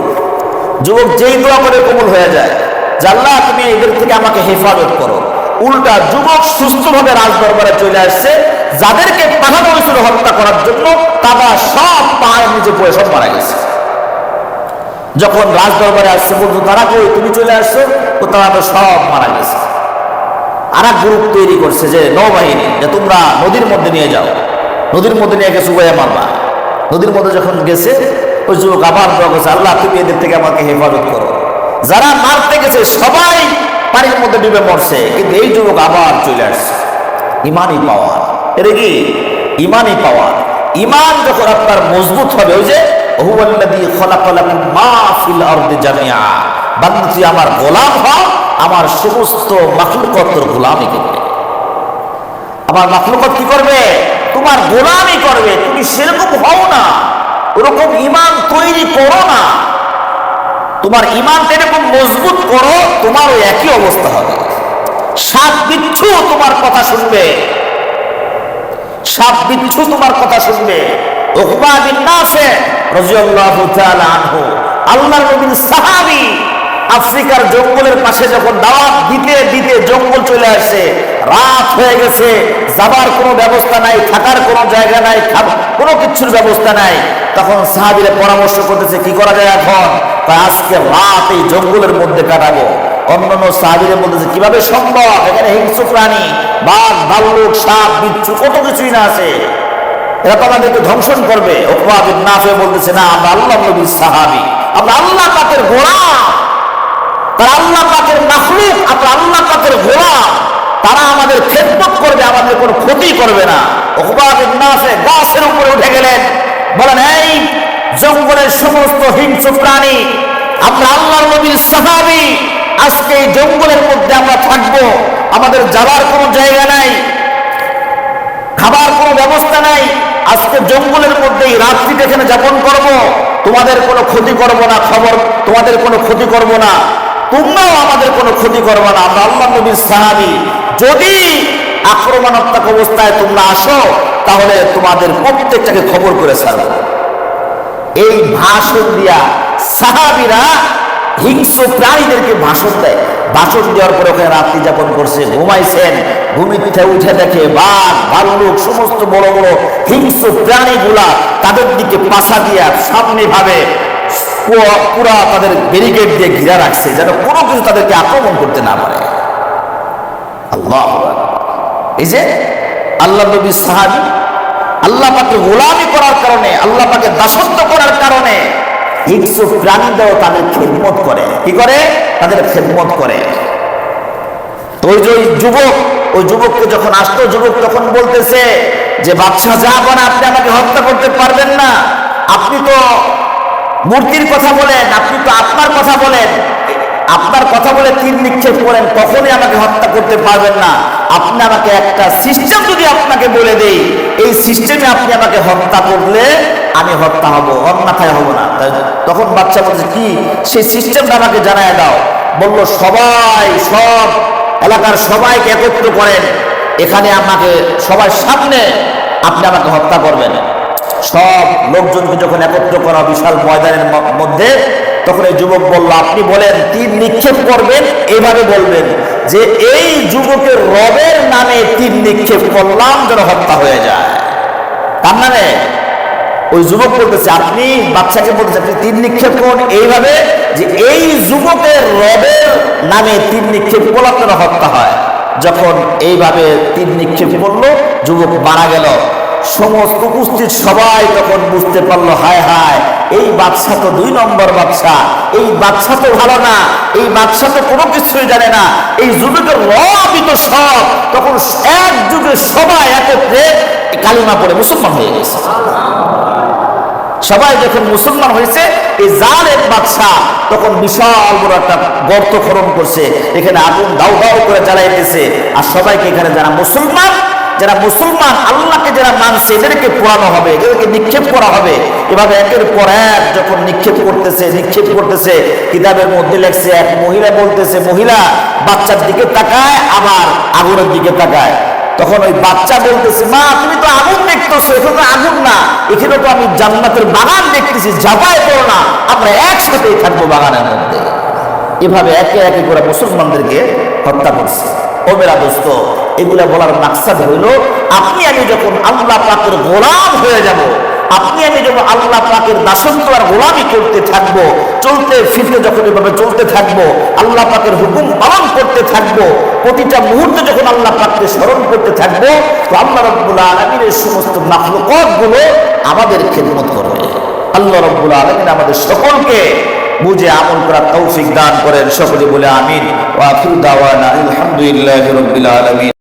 যুবক যেই দোয়া করে কবুল হয়ে যায়, যে আল্লাহ তুমি এদের থেকে আমাকে হেফাজত করো। উল্টা যুবক সুস্থভাবে রাজ দরবারে চলে আসছে, যাদেরকে পাঠানো হয়েছিল হত্যা করার জন্য, তারা সব পাহাড়ের নিচে পড়ে সব মারা গেছে। যখন রাজ দরবারে আসছে, বলতো তারা কই, তুমি চলে আসছো, তো তারা তো সব মারা গেছে। আর এক গ্রুপ তৈরি করছে যে নৌবাহিনী, যে তোমরা নদীর মধ্যে নিয়ে যাও, নদীর মধ্যে নিয়ে গেছে উভয়ে মারবা। নদীর মধ্যে যখন গেছে, ওই যুবক আবার দোয়া করছে, আল্লাহ তুমি এদের থেকে আমাকে হেফাজত করো। যারা মারতে গেছে সবাই পানির মধ্যে ডুবে মরছে, কিন্তু এই যুবক আবার চলে আসছে। ইমানই পাওয়ার, এটা কি ইমানই পাওয়ার। ইমান যখন আপনার মজবুত হবে, ওই যে হুয়াল্লাযী খালাকালাকুম মা ফিল আরদি জামিআ, বান্দা তুই আমার গোলাম হও, আমার সমস্ত মাখলুকাত তোর গোলামি করবে। আমার মাখলুকাত কি করবে? তোমার গোলামি করবে। তুমি সেরকম হও না, ওরকম ইমান তৈরি করো না। তোমার ইমানটা এরকম মজবুত করো, তোমার ওই একই অবস্থা হবে। সাপ বিচ্ছু তোমার কথা শুনবে, সাপ বিচ্ছু তোমার কথা শুনবে। উকবা বিন নাফি রাদিয়াল্লাহু তাআলা আনহু, আল্লাহর নবীর সাহাবী, আফ্রিকার জঙ্গলের পাশে যখন দাওয়াত দিতে দিতে জঙ্গল চলে আসছে, রাত হয়ে গেছে, যাবার কোনো ব্যবস্থা নাই, থাকার কোনো জায়গা নাই, কোনো কিছুর ব্যবস্থা নাই। তখন সাহাবীরা পরামর্শ করতেছে কি করা যায় এখন। আজকে রাত এই জঙ্গলের মধ্যে কাটাবো। অন্যান্য সাহাবীরা বলতেছে কিভাবে সম্ভব, এখানে হিংস্র প্রাণী, বাঘ ভাল্লুক সাপ বিচ্ছু কত কিছুই না আছে, এরা তো আমাদেরকে ধ্বংসন করবে। উকবা বিন নাফি বলতেছে, না, আমরা আল্লাহর নবীর সাহাবী, আমরা আল্লাহ পাকের গোলাম, তারা আল্লাহ পাকের মাখলুক, আমরা আল্লাহ পাকের গোলাম, তারা আমাদের খেদমত করবে, আমাদের কোনো ক্ষতি করবে না। উকবা বিন নাফি গাছের উপরে উঠে গেলেন, বলেন, এই জঙ্গলের সমস্ত হিংস্র প্রাণী, আমরা আল্লাহর নবীর সাহাবী, আজকে এই জঙ্গলের মধ্যে আমরা থাকবো, আমাদের যাবার কোনো জায়গা নাই, খাবার কোনো ব্যবস্থা নাই, আজকে জঙ্গলের মধ্যেই রাত্রিটা এখানে যাপন করব, তোমাদের কোনো ক্ষতি করব না, তোমাদের কোনো ক্ষতি করব না, তোমরাও আমাদের কোনো ক্ষতি করবে না, আমরা আল্লাহর নবীর সাহাবী, যদি আক্রমণাত্মক অবস্থায় তোমরা আসো, তাহলে তোমাদের প্রত্যেকটাকে খবর করে ছাড়ব। এই ভাষণ দিয়া সাহাবীরা হিংস্র প্রাণীদেরকে ভাষণ দেয়। ভাষণ দেওয়ার পরে ওখানে রাত্রি যাপন করছে, ঘুমাইছেন, ঘুমিতে উঠে দেখে বাঘ ভাল্লুক সমস্ত বড় বড় হিংস্র প্রাণীগুলা তাদের দিকে পাশা দিয়া সামনে ভাবে পুরা তাদের ব্যারিকেড দিয়ে ঘিরা রাখছে, যেন কোনো কিছু তাদেরকে আক্রমণ করতে না পারে। আল্লাহ, এই যে আল্লাহ নবী সাহাবী, আল্লাহ পাকের গোলামি করার কারণে, আল্লাহ পাকের দাসত্ব করার কারণে কিছু প্রাণীরাও তাদের খেদমত করে। কি করে? তাদের খেদমত করে। তো ওই যে ওই যুবককে যখন আসতো, যুবক তখন বলতেছে যে বাদশাহ জাহাপানা, আপনি আমাকে হত্যা করতে পারবেন না। আপনি তো মূর্তির কথা বলেন, আপনি তো আপনার কথা বলেন, আপনার কথা বলে তীর নিক্ষেপ করেন, কখনই আমাকে হত্যা করতে পারবেন না। আপনি আমাকে একটা সিস্টেম যদি আপনাকে বলে দেই, এই সিস্টেমে আপনি আমাকে হত্যা করলে আমি হত্যা হব, অন্যথায় হব না। তখন বাচ্চা বলছে, কি সেই সিস্টেমটা আমাকে জানায় দাও। বলল, সব এলাকার সবাইকে একত্র করেন, এখানে আমাকে সবার সামনে আপনি আমাকে হত্যা করবেন। সব লোকজনকে যখন একত্র করা বিশাল ময়দানের মধ্যে, তখন এই যুবক বলল, আপনি বলেন তীর নিক্ষেপ করবেন, এইভাবে বলবেন যে এই যুবকের রবের নামে তীর নিক্ষেপ করলাম, যেন হত্যা হয়ে যায়। তার মানে ওই যুবক বলতেছে, আপনি বাচ্চাকে বলতেছে আপনি তীর নিক্ষেপ করুন এইভাবে যে এই যুবকের রবের নামে তীর নিক্ষেপ করলাম, যেন হত্যা হয়। যখন এইভাবে তীর নিক্ষেপ করলো, যুবক মারা গেল। সমস্ত উপস্থিত সবাই তখন বুঝতে পারলো, হায় হায়, এই বাদশা তো 2 নম্বর বাদশা, এই বাদশা তো ভালো না, এই বাদশা তো কোনো কিছুই জানে না, এই যুবকের রবই তো সব। তখন এক যুগে সবাই একত্রে কালিমা পড়ে মুসলমান হয়ে গেছে। সবাই যখন মুসলমান হয়েছে, এই জালেম বাদশাহ তখন বিশাল বড় একটা গর্ত খনন করছে, এখানে আগুন দাউ দাউ করে জ্বালাইতেছে, আর সবাইকে এখানে যারা মুসলমান আল্লাহকে যারা মানছে, এদেরকে পোড়ানো হবে, এদেরকে নিক্ষেপ করা হবে। এভাবে একের পর এক যখন নিক্ষেপ করতেছে, কিতাবের মধ্যে লেখছে, এক মহিলা বলতেছে, মহিলা বাচ্চার দিকে তাকায়, আবার আগুনের দিকে তাকায়। তখন ওই বাচ্চা বলতেছে, মা তুমি তো আগুন দেখতেছো, এখানে তো আগুন না, এখানে তো আমি জান্নাতের বাগান দেখতেছি, ঝাঁপায় পড়ো না, আমরা একসাথেই থাকবো বাগানের মধ্যে। এভাবে একে একে করে মুসলমানদেরকে হত্যা করছে। ও মেরা দোস্ত, এগুলা বলার মাকসাদ হইল, আপনি আমি যখন আল্লাহ পাকের গোলাম হয়ে যাব, আপনি আমি যখন আল্লাহ পাকের দাসত্ব আর গোলামি করতে থাকবো, চলতে ফিরতে যখন এভাবে চলতে থাকবো, আল্লাহ পাকের হুকুম পালন করতে থাকবো, প্রতিটা মুহূর্তে যখন আল্লাহ পাককে স্মরণ করতে থাকবো, তো আল্লাহ রাব্বুল আলামিনের সমস্ত মাখলুকাত গুলো আমাদের খেদমত করবে। আল্লাহ রাব্বুল আলামিন আমাদের সকলকে বুঝে আমল করার তৌফিক দান করেন। সকলে বলে আমিন। ওয়া আখিরু দাওয়ানা আলহামদুলিল্লাহি রাব্বিল আলামিন।